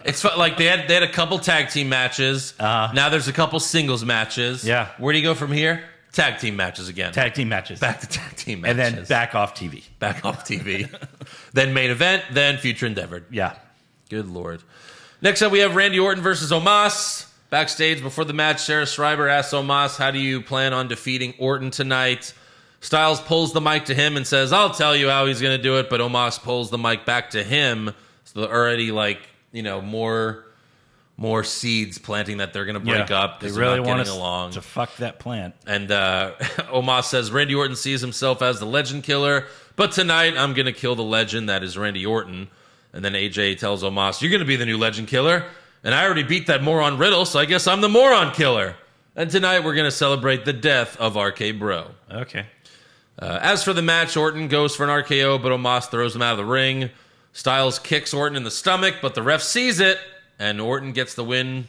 It's like they had a couple tag team matches. Now there's a couple singles matches. Yeah. Where do you go from here? Tag team matches again. Tag team matches. Back to tag team matches. And then back off TV. Back off TV. Then main event, then future endeavored. Yeah. Good Lord. Next up, we have Randy Orton versus Omos. Backstage before the match, Sarah Schreiber asks Omos, how do you plan on defeating Orton tonight? Styles pulls the mic to him and says, I'll tell you how he's going to do it, but Omos pulls the mic back to him. So they're already more seeds planting that they're going to break up. They really want along to fuck that plant. And Omos says Randy Orton sees himself as the legend killer, but tonight I'm going to kill the legend that is Randy Orton. And then AJ tells Omos, you're going to be the new legend killer. And I already beat that moron Riddle, so I guess I'm the moron killer. And tonight we're going to celebrate the death of RK Bro. Okay. As for the match, Orton goes for an RKO, but Omos throws him out of the ring. Styles kicks Orton in the stomach, but the ref sees it, and Orton gets the win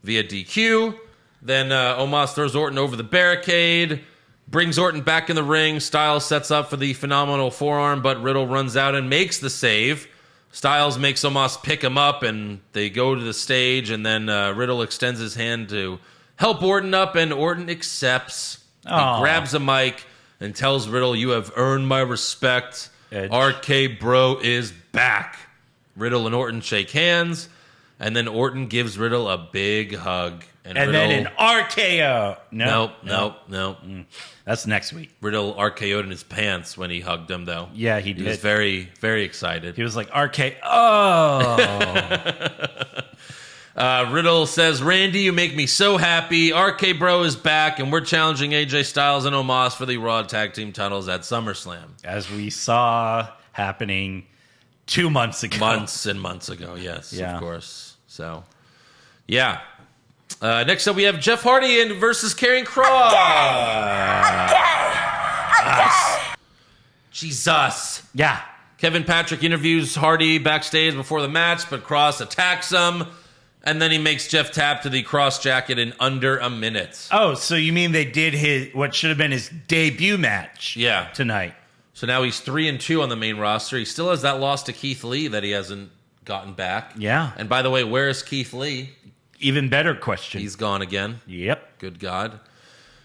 via DQ. Then Omos throws Orton over the barricade, brings Orton back in the ring. Styles sets up for the phenomenal forearm, but Riddle runs out and makes the save. Styles makes Omos pick him up, and they go to the stage, and then Riddle extends his hand to help Orton up, and Orton accepts. He grabs a mic and tells Riddle, "You have earned my respect. Edge. RK Bro is back." Riddle and Orton shake hands, and then Orton gives Riddle a big hug. And Riddle, then an RKO. No. That's next week. Riddle RKO'd in his pants when he hugged him, though. Yeah, he did. He was very, very excited. He was like, RKO. Riddle says, "Randy, you make me so happy. RK Bro is back, and we're challenging AJ Styles and Omos for the Raw Tag Team titles at SummerSlam." As we saw happening 2 months ago. Months and months ago, yes, Yeah. of course. So, yeah. Next up, we have Jeff Hardy versus Karrion Kross. Jesus. Yeah. Kevin Patrick interviews Hardy backstage before the match, but Kross attacks him, and then he makes Jeff tap to the Kross jacket in under a minute. Oh, so you mean they did what should have been his debut match Yeah. tonight? So now he's 3-2 on the main roster. He still has that loss to Keith Lee that he hasn't gotten back. Yeah. And by the way, where is Keith Lee? Even better question. He's gone again. Yep. Good God.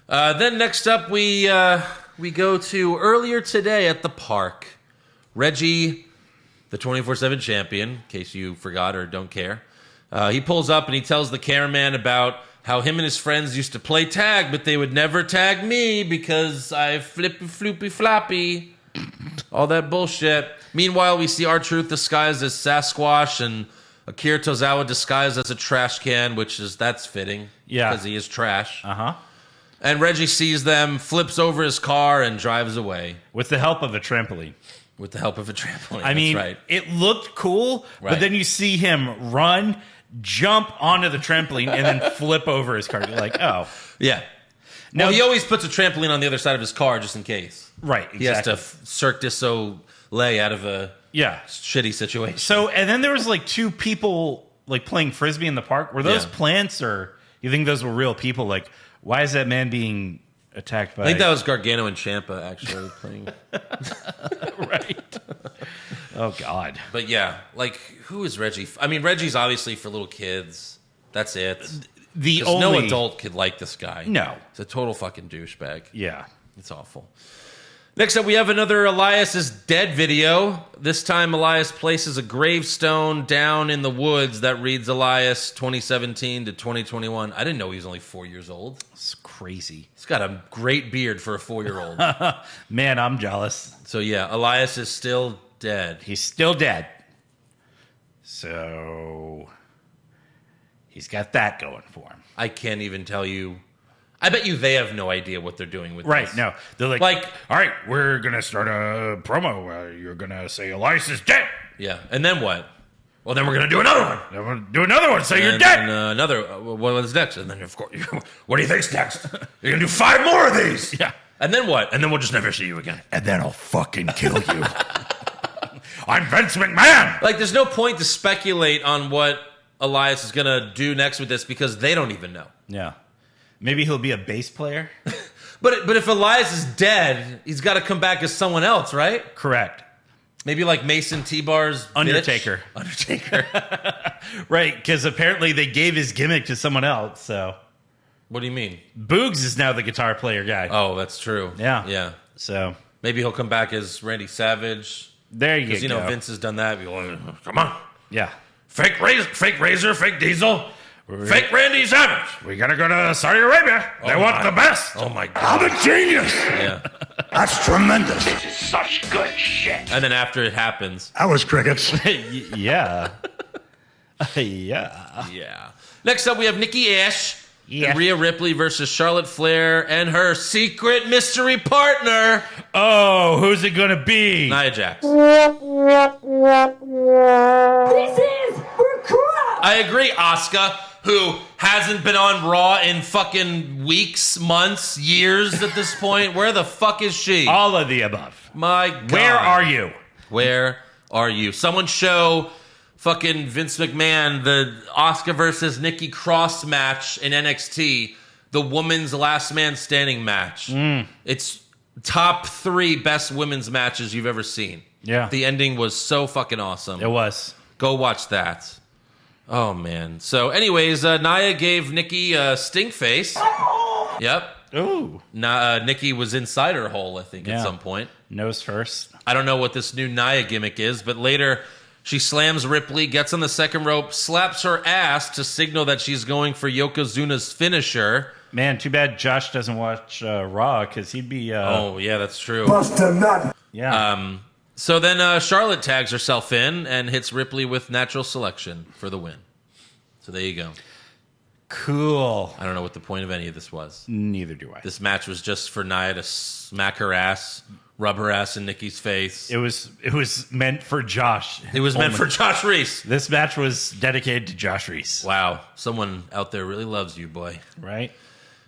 Then next up, we go to earlier today at the park. Reggie, the 24/7 champion, in case you forgot or don't care, he pulls up and he tells the cameraman about how him and his friends used to play tag, but they would never tag me because I flippy floopy floppy. All that bullshit. Meanwhile, we see R-Truth disguised as Sasquatch and Akira Tozawa disguised as a trash can, that's fitting. Yeah. Because he is trash. Uh-huh. And Reggie sees them, flips over his car, and drives away. With the help of a trampoline. With the help of a trampoline. I mean, That's right. it looked cool, Right. but then you see him run, jump onto the trampoline, and then flip over his car. You're like, oh. Yeah. Now, Well, he always puts a trampoline on the other side of his car just in case. right, exactly. He has to Cirque du Soleil out of a Yeah. shitty situation. So, and then there was like two people like playing Frisbee in the park. Were those Yeah. plants or you think those were real people? Like, why is that man being attacked by... I think that was Gargano and Ciampa actually playing. right. Oh, God. But yeah, like, who is Reggie? I mean, Reggie's obviously for little kids. That's it. The 'Cause only... no adult could like this guy. No. He's a total fucking douchebag. Yeah. It's awful. Next up, we have another Elias is dead video. This time, Elias places a gravestone down in the woods that reads Elias 2017 to 2021. I didn't know he was only 4 years old. It's crazy. He's got a great beard for a 4-year-old. Man, I'm jealous. So yeah, Elias is still dead. He's still dead. So he's got that going for him. I can't even tell you. I bet you they have no idea what they're doing with Right, this. no. They're like, all right, we're going to start a promo. You're going to say Elias is dead. Yeah, and then what? Well, then we're going to do another one. Then we'll do another one, so you're And dead. then, another. What's next? And then, of course, what do you think's next? You're going to do 5 more of these. Yeah. And then what? And then we'll just never see you again. And then I'll fucking kill you. I'm Vince McMahon. Like, there's no point to speculate on what Elias is going to do next with this because they don't even know. Yeah. Maybe he'll be a bass player. But if Elias is dead, he's got to come back as someone else, right? Correct. Maybe like Mason T-Bar's Undertaker. bitch? Undertaker. Right, because apparently they gave his gimmick to someone else. So What do you mean? Boogs is now the guitar player guy. Oh, that's true. Yeah. Yeah. So Maybe he'll come back as Randy Savage. there you go. Because, you know, Vince has done that. Be like, come on. Yeah. Fake Razor, fake Diesel, fake Randy Savage. We got to go to Saudi Arabia. They want the best. Oh, my God. I'm a genius. Yeah. That's tremendous. Such good shit. And then after it happens. That was crickets. Yeah. Yeah. Yeah. Next up, we have Nikki Ash Yeah. and Rhea Ripley versus Charlotte Flair and her secret mystery partner, Oh, who's it going to be? Nia Jax. This is for crap! I agree, Asuka, who hasn't been on Raw in fucking weeks, months, years at this point. Where the fuck is she? All of the above. My God. Where are you? Where are you? Someone show fucking Vince McMahon the Asuka versus Nikki Cross match in NXT, the women's last man standing match. It's top 3 best women's matches you've ever seen. Yeah. The ending was so fucking awesome. It was. Go watch that. Oh, man. So, anyways, Nia gave Nikki a stink face. Yep. Ooh. Nikki was inside her hole, I think, at some point. Nose first. I don't know what this new Nia gimmick is, but later she slams Ripley, gets on the second rope, slaps her ass to signal that she's going for Yokozuna's finisher. Man, too bad Josh doesn't watch Raw, because he'd be... oh, yeah, that's true. Bust a nut. Yeah. So then Charlotte tags herself in and hits Ripley with natural selection for the win. So there you go. Cool. I don't know what the point of any of this was. Neither do I. This match was just for Nia to smack her ass, rub her ass in Nikki's face. It was meant for Josh. It was meant for Josh Reese. This match was dedicated to Josh Reese. Wow. Someone out there really loves you, boy. Right?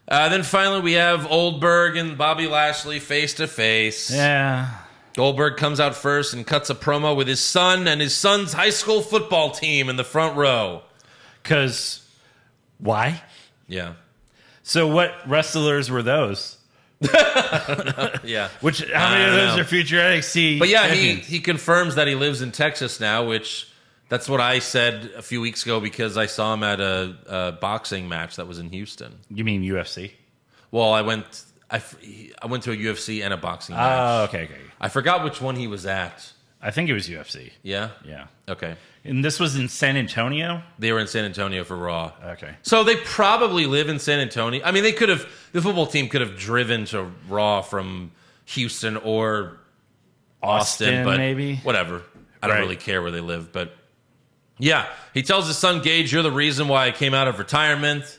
Then finally we have Goldberg and Bobby Lashley face to face. Yeah. Goldberg comes out first and cuts a promo with his son and his son's high school football team in the front row. Because why? Yeah. So what wrestlers were those? Yeah. How many of those are future NXT? But yeah, champions? he confirms that he lives in Texas now, which that's what I said a few weeks ago because I saw him at a boxing match that was in Houston. You mean UFC? Well, I went to a UFC and a boxing match. Oh, okay. I forgot which one he was at. I think it was UFC. Yeah? Yeah. Okay. And this was in San Antonio? They were in San Antonio for Raw. Okay. So they probably live in San Antonio. I mean, the football team could have driven to Raw from Houston or Austin, but maybe. Whatever. I don't really care where they live, but yeah. He tells his son, Gage, you're the reason why I came out of retirement.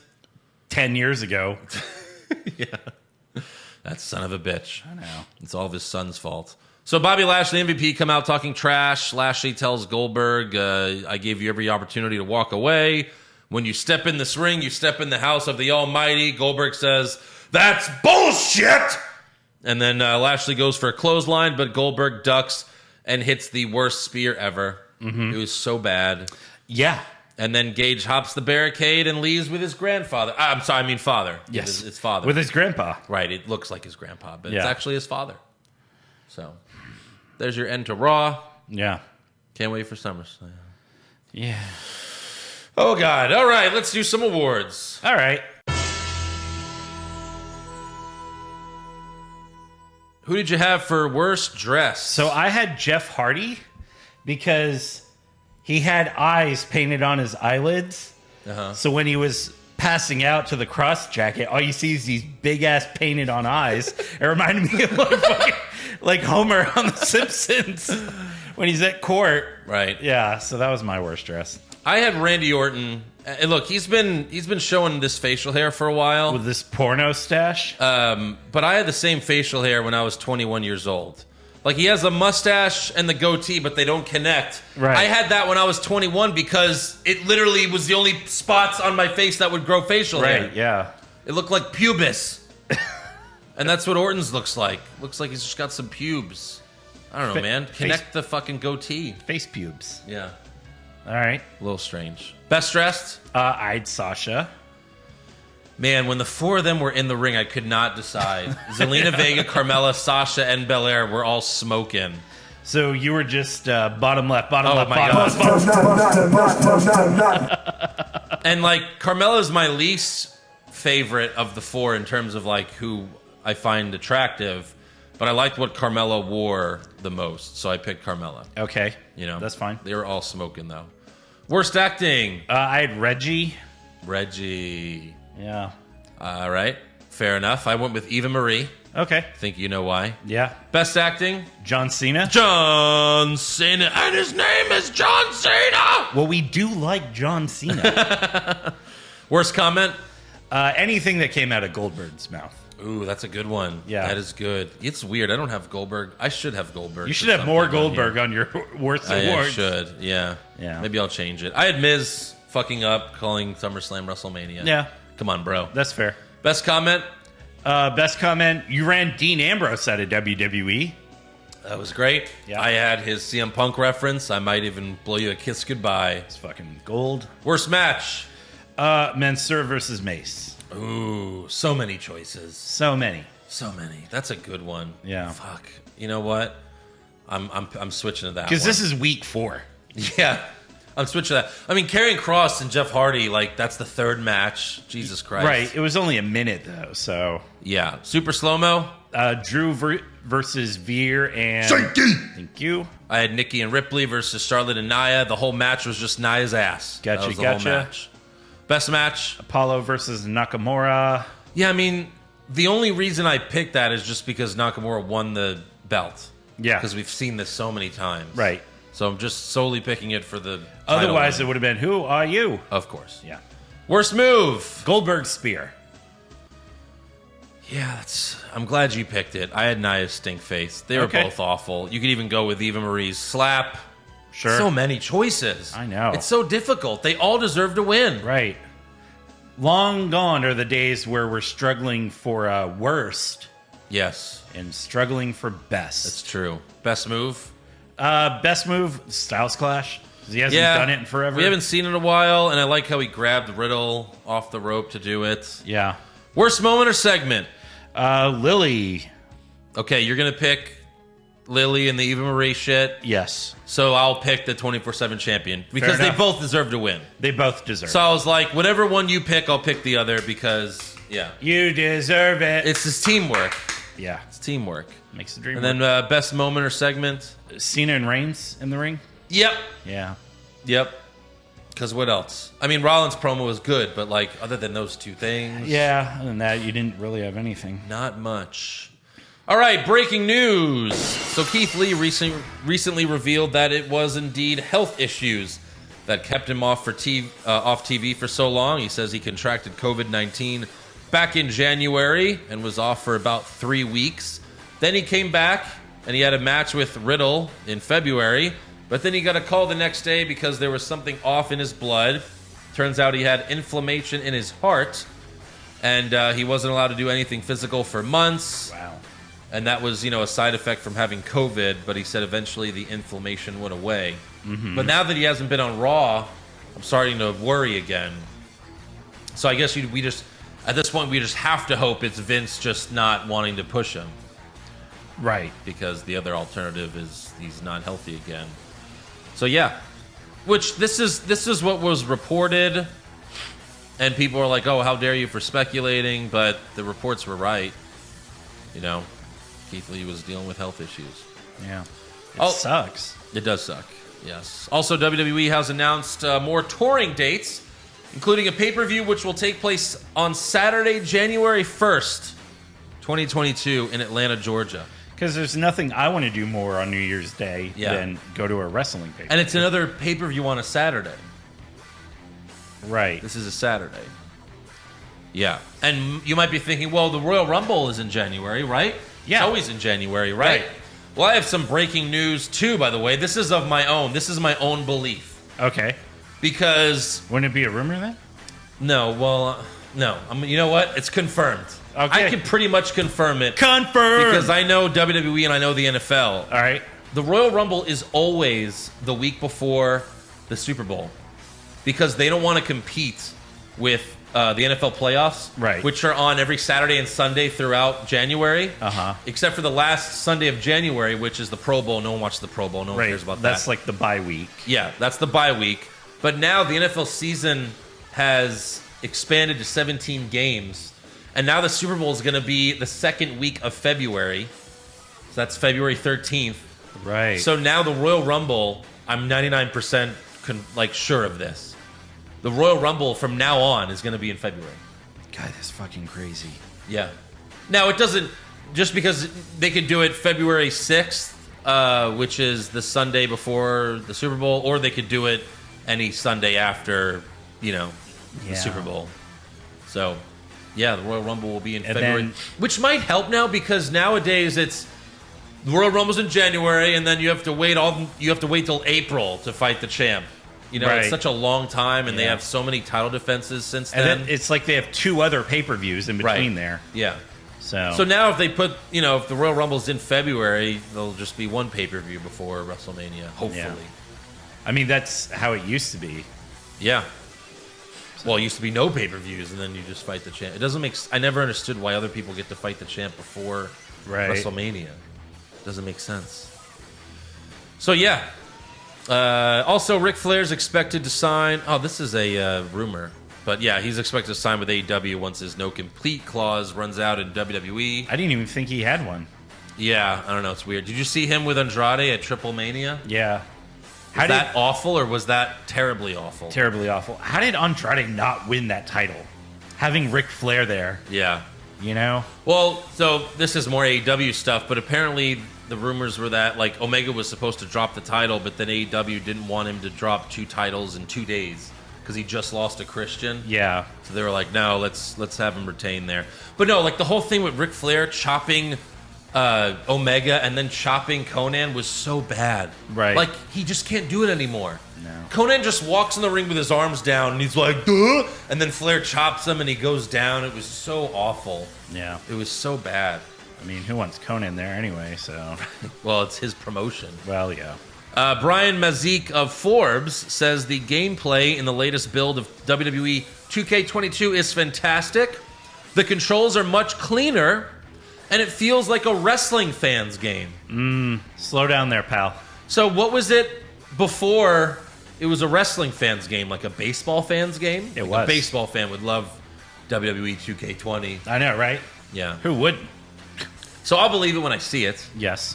10 years ago. Yeah. That son of a bitch. I know. It's all of his son's fault. So Bobby Lashley, MVP, come out talking trash. Lashley tells Goldberg, I gave you every opportunity to walk away. When you step in this ring, you step in the house of the Almighty. Goldberg says, that's bullshit! And then Lashley goes for a clothesline, but Goldberg ducks and hits the worst spear ever. Mm-hmm. It was so bad. Yeah. And then Gage hops the barricade and leaves with his grandfather. Father. Yes. His father. With his grandpa. Right, it looks like his grandpa, but Yeah. it's actually his father. So, there's your end to Raw. Yeah. Can't wait for SummerSlam. Yeah. Oh, God. All right, let's do some awards. All right. Who did you have for worst dress? So I had Jeff Hardy because he had eyes painted on his eyelids. Uh-huh. So when he was passing out to the Cross jacket, all you see is these big-ass painted-on eyes. It reminded me of like Homer on The Simpsons when he's at court. Right. Yeah, so that was my worst dress. I had Randy Orton. And look, he's been showing this facial hair for a while. With this porno stash? But I had the same facial hair when I was 21 years old. Like, he has a mustache and the goatee, but they don't connect. Right. I had that when I was 21 because it literally was the only spots on my face that would grow facial hair. Right, yeah. It looked like pubis. And that's what Orton's looks like. Looks like he's just got some pubes. I don't know, man. Connect the fucking goatee. Face pubes. Yeah. All right. A little strange. Best dressed? I'd Sasha. Man, when the four of them were in the ring, I could not decide. Zelina Vega, Carmella, Sasha, and Belair were all smoking. So you were just bottom left, Oh left, my bottom God. left. And like, Carmella's my least favorite of the four in terms of like who I find attractive, but I liked what Carmella wore the most, so I picked Carmella. Okay. You know, that's fine. They were all smoking though. Worst acting? I had Reggie. Yeah. All right. Fair enough. I went with Eva Marie. Okay. I think you know why. Yeah. Best acting? John Cena. John Cena. And his name is John Cena. Well, we do like John Cena. Worst comment? Anything that came out of Goldberg's mouth. Ooh, that's a good one. Yeah. That is good. It's weird. I don't have Goldberg. I should have Goldberg. You should have more Goldberg on your worst I awards. should. Yeah. Maybe I'll change it. I had Miz fucking up calling SummerSlam WrestleMania. Yeah. Come on, bro. That's fair. Best comment? You ran Dean Ambrose out of WWE. That was great. Yeah. I had his CM Punk reference. I might even blow you a kiss goodbye. It's fucking gold. Worst match. Mansoor versus Mace. Ooh, so many choices. So many. That's a good one. Yeah. Fuck. You know what? I'm switching to that Because one. this is week 4. Yeah. I'm switching to that. I mean, Karrion Kross and Jeff Hardy, like, that's the third match. Jesus Christ. Right. It was only a minute, though, so... Yeah. Super slow-mo. Drew versus Veer and... Shanky! Thank you. I had Nikki and Ripley versus Charlotte and Nia. The whole match was just Nia's ass. Gotcha, That was the gotcha. whole match. Best match. Apollo versus Nakamura. Yeah, I mean, the only reason I picked that is just because Nakamura won the belt. Yeah. Because we've seen this so many times. Right. So I'm just solely picking it for the title Otherwise, win. it would have been, who are you? Of course. Yeah. Worst move. Goldberg spear. Yeah, I'm glad you picked it. I had Nia's stink face. They were Okay. both awful. You could even go with Eva Marie's slap. Sure. So many choices. I know. It's so difficult. They all deserve to win. Right. Long gone are the days where we're struggling for worst Yes, and struggling for best. that's true. Best move. Best move, Styles Clash. 'Cause he hasn't done it in forever. We haven't seen it in a while, and I like how he grabbed Riddle off the rope to do it. Yeah. Worst moment or segment? Lily. Okay, you're going to pick Lily and the Eva Marie shit. Yes. So I'll pick the 24/7 champion because they enough. both deserve to win. They both deserve So I was like, whatever one you pick, I'll pick the other because, yeah. it. You deserve it. It's just teamwork. Yeah. It's teamwork. Makes the dream And then best moment or segment? work. Cena and Reigns in the ring. Yep. Yeah. Yep. Because what else? I mean, Rollins' promo was good, but like, other than those two things, Yeah. Other than that, you didn't really have anything. not much. All right, breaking news. So Keith Lee recently revealed that it was indeed health issues that kept him off TV for so long. He says he contracted COVID-19 back in January and was off for about 3 weeks. Then he came back and he had a match with Riddle in February, but then he got a call the next day because there was something off in his blood. Turns out he had inflammation in his heart, and he wasn't allowed to do anything physical for months. Wow. And that was, a side effect from having COVID, but he said eventually the inflammation went away. Mm-hmm. But now that he hasn't been on Raw, I'm starting to worry again. So I guess we just, at this point, we just have to hope it's Vince just not wanting to push him, Right. because the other alternative is he's not healthy again. So yeah, which this is what was reported, and people are like, "Oh, how dare you for speculating?" But the reports were right. Keith Lee was dealing with health issues. Yeah. It sucks. It does suck. Yes. Also, WWE has announced more touring dates, including a pay-per-view which will take place on Saturday, January 1st, 2022, in Atlanta, Georgia. Because there's nothing I want to do more on New Year's Day than go to a wrestling pay. And it's another pay-per-view on a Saturday. Right. This is a Saturday. Yeah. And you might be thinking, well, the Royal Rumble is in January, right? Yeah. It's always in January, right? Well, I have some breaking news, too, by the way. This is of my own. This is my own belief. Okay. Because... Wouldn't it be a rumor then? No, well, no. You know what? It's confirmed. Okay. I can pretty much confirm it. Confirmed! Because I know WWE and I know the NFL. All right. The Royal Rumble is always the week before the Super Bowl. Because they don't want to compete with the NFL playoffs, Right. which are on every Saturday and Sunday throughout January. Uh-huh. Except for the last Sunday of January, which is the Pro Bowl. No one watches the Pro Bowl. No one Right. cares about that. That's like the bye week. Yeah, that's the bye week. But now the NFL season has expanded to 17 games. And now the Super Bowl is going to be the second week of February. So that's February 13th. Right. So now the Royal Rumble, I'm 99% sure of this. The Royal Rumble from now on is going to be in February. God, that's fucking crazy. Yeah. Now, it doesn't... Just because they could do it February 6th, which is the Sunday before the Super Bowl, or they could do it any Sunday after, the Super Bowl. So, yeah, the Royal Rumble will be in February. Which might help now, because nowadays it's... The Royal Rumble's in January, and then you have to wait till April to fight the champ. Right. It's such a long time, and they have so many title defenses since And then. then it's like they have 2 other pay-per-views in between there. Yeah. So now if they put, if the Royal Rumble's in February, there'll just be one pay-per-view before WrestleMania, hopefully. Yeah. I mean, that's how it used to be. Yeah. Well, it used to be no pay-per-views, and then you just fight the champ. It doesn't make. I never understood why other people get to fight the champ before WrestleMania. Doesn't make sense. So yeah. Also, Ric Flair's expected to sign. Oh, this is a rumor, but yeah, he's expected to sign with AEW once his no compete clause runs out in WWE. I didn't even think he had one. Yeah, I don't know. It's weird. Did you see him with Andrade at Triple Mania? Yeah. Was that awful, or was that terribly awful? Terribly awful. How did Andrade not win that title? Having Ric Flair there. Yeah. Well, so this is more AEW stuff, but apparently the rumors were that like Omega was supposed to drop the title, but then AEW didn't want him to drop 2 titles in 2 days because he just lost to Christian. Yeah. So they were like, no, let's have him retain there. But no, like the whole thing with Ric Flair chopping Omega and then chopping Conan was so bad. Right. Like, he just can't do it anymore. No. Conan just walks in the ring with his arms down, and he's like, duh! And then Flair chops him, and he goes down. It was so awful. Yeah. It was so bad. I mean, who wants Conan there anyway, so... Well, it's his promotion. Well, yeah. Brian Mazik of Forbes says the gameplay in the latest build of WWE 2K22 is fantastic. The controls are much cleaner, and it feels like a wrestling fan's game. Slow down there, pal. So what was it before it was a wrestling fan's game, like a baseball fan's game? It like was. A baseball fan would love WWE 2K20. I know, right? Yeah. Who wouldn't? So I'll believe it when I see it. Yes.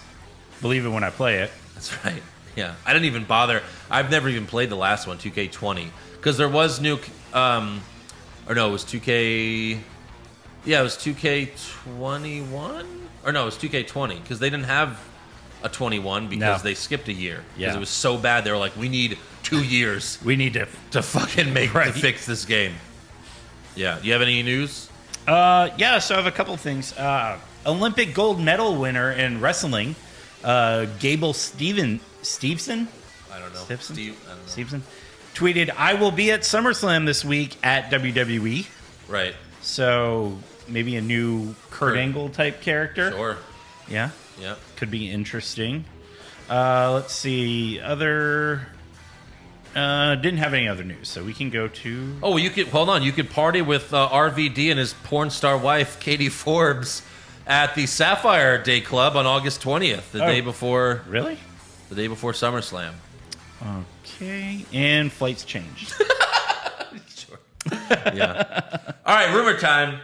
Believe it when I play it. That's right. Yeah. I didn't even bother. I've never even played the last one, 2K20. Because there was new... or no, it was 2K... Yeah, it was 2K21? Or no, it was 2K20. Because they didn't have a 21 because they skipped a year. Because it was so bad, they were like, we need 2 years. We need to fucking to fix this game. Yeah. Do you have any news? Yeah, so I have a couple things. Olympic gold medal winner in wrestling, Gable Steveson? I don't know. Steveson tweeted, I will be at SummerSlam this week at WWE. Right. So maybe a new Kurt Angle type character. Sure. Yeah. Yeah. Could be interesting. Let's see. Other... didn't have any other news, so we can go to... Oh, you could... Hold on. You could party with RVD and his porn star wife, Katie Forbes, at the Sapphire Day Club on August 20th, the day before... Really? The day before SummerSlam. Okay. And flights changed. Sure. Yeah. All right, rumor time.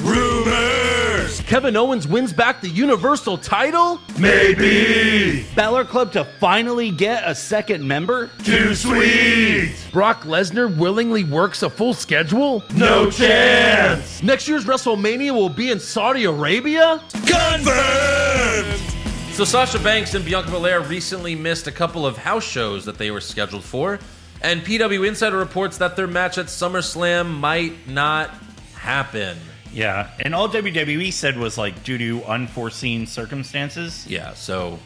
Rumors! Kevin Owens wins back the Universal title? Maybe! Balor Club to finally get a second member? Too sweet! Brock Lesnar willingly works a full schedule? No chance! Next year's WrestleMania will be in Saudi Arabia? Confirmed! So Sasha Banks and Bianca Belair recently missed a couple of house shows that they were scheduled for, and PW Insider reports that their match at SummerSlam might not happen. Yeah, and all WWE said was like due to unforeseen circumstances. Yeah, so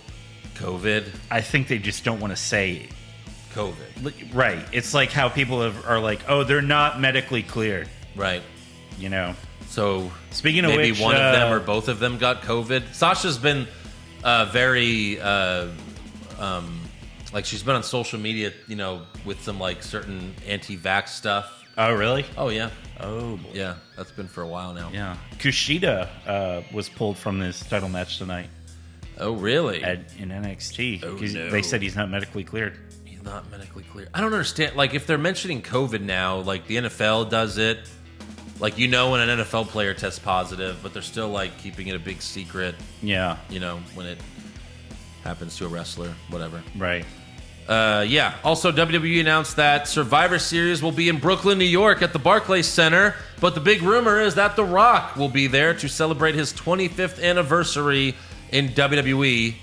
COVID. I think they just don't want to say COVID. Right. It's like how people are like, oh, they're not medically cleared. Right. You know. So speaking of maybe which, one of them or both of them got COVID. Sasha's been very like she's been on social media, you know, with some like certain anti-vax stuff. Oh, really? Oh, yeah. Oh, boy. Yeah, that's been for a while now. Yeah. Kushida was pulled from this title match tonight. Oh, really? In NXT. Oh, no. They said he's not medically cleared. He's not medically cleared. I don't understand. Like, if they're mentioning COVID now, like the NFL does it. Like, you know when an NFL player tests positive, but they're still, like, keeping it a big secret. Yeah. You know, when it happens to a wrestler, whatever. Right. Yeah. Also, WWE announced that Survivor Series will be in Brooklyn, New York at the Barclays Center. But the big rumor is that The Rock will be there to celebrate his 25th anniversary in WWE,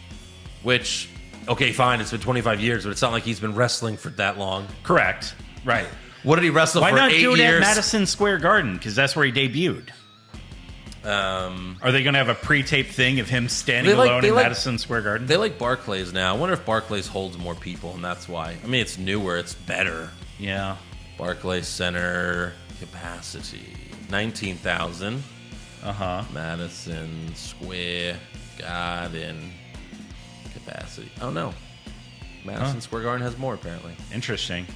which, okay, fine, it's been 25 years, but it's not like he's been wrestling for that long. Correct. Right. What did he wrestle for 8 years? Why not do it at Madison Square Garden? Because that's where he debuted. Are they going to have a pre-taped thing of him standing alone in Madison Square Garden? They like Barclays now. I wonder if Barclays holds more people, and that's why. I mean, it's newer. It's better. Yeah. Barclays Center capacity, 19,000. Madison Square Garden capacity. Oh, no. Madison Square Garden has more, apparently. Interesting.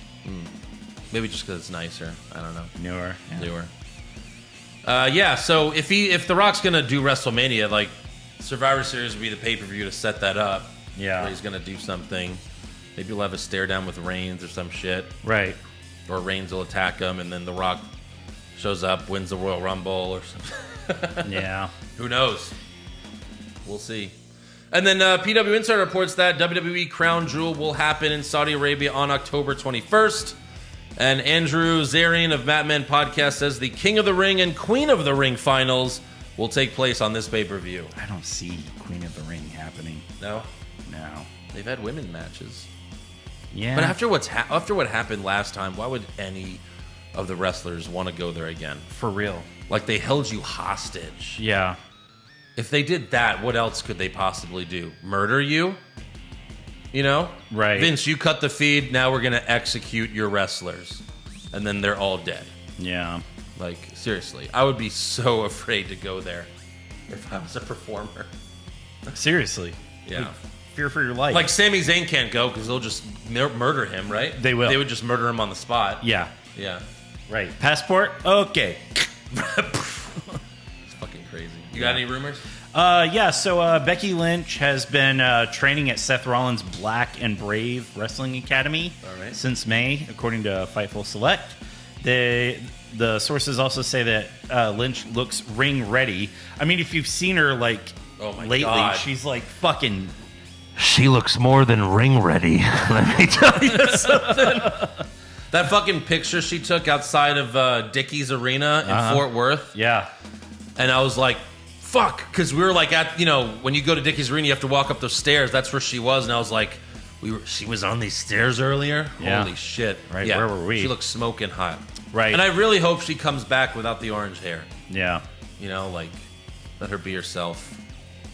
Maybe just because it's nicer. I don't know. Newer. So if The Rock's going to do WrestleMania, like, Survivor Series would be the pay-per-view to set that up. Yeah. Where he's going to do something. Maybe he'll have a stare down with Reigns or some shit. Right. Or Reigns will attack him, and then The Rock shows up, wins the Royal Rumble or something. Yeah. Who knows? We'll see. And then PW Insider reports that WWE Crown Jewel will happen in Saudi Arabia on October 21st. And Andrew Zarian of Matman Podcast says the King of the Ring and Queen of the Ring finals will take place on this pay-per-view. I don't see Queen of the Ring happening. No? No. They've had women matches. Yeah. But after what happened last time, why would any of the wrestlers want to go there again? For real. Like, they held you hostage. Yeah. If they did that, what else could they possibly do? Murder you? You know? Right. Vince, you cut the feed, now we're going to execute your wrestlers. And then they're all dead. Yeah. Like, seriously. I would be so afraid to go there if I was a performer. Seriously. Yeah. Fear for your life. Like, Sami Zayn can't go because they'll just murder him, right? They will. They would just murder him on the spot. Yeah. Yeah. Right. Passport? Okay. It's fucking crazy. You got any rumors? So Becky Lynch has been training at Seth Rollins' Black and Brave Wrestling Academy since May, according to Fightful Select. The sources also say that Lynch looks ring ready. I mean, if you've seen her lately, God. she's like fucking. She looks more than ring ready. Let me tell you something. That fucking picture she took outside of Dickey's Arena in Fort Worth. Yeah. And I was like, fuck. Because we were like at, when you go to Dickey's Arena, you have to walk up those stairs. That's where she was. And I was like, she was on these stairs earlier? Yeah. Holy shit. Right, yeah. where were we? She looks smoking hot. Right. And I really hope she comes back without the orange hair. Yeah. Let her be herself.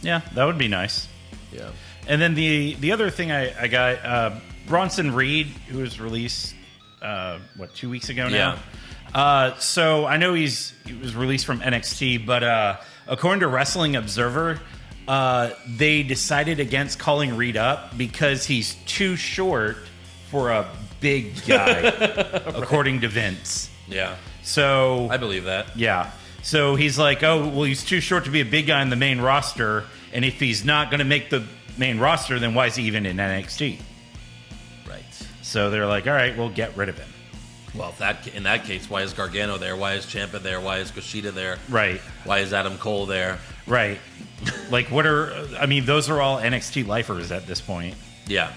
Yeah, that would be nice. Yeah. And then the other thing I got, Bronson Reed, who was released, 2 weeks ago now? Yeah. So I know he was released from NXT, but according to Wrestling Observer, they decided against calling Reed up because he's too short for a big guy, according to Vince. Yeah. So I believe that. Yeah. So he's like, oh, well, he's too short to be a big guy in the main roster, and if he's not going to make the main roster, then why is he even in NXT? Right. So they're like, all right, we'll get rid of him. Well, in that case, why is Gargano there? Why is Ciampa there? Why is Kushida there? Right. Why is Adam Cole there? Right. Those are all NXT lifers at this point. Yeah.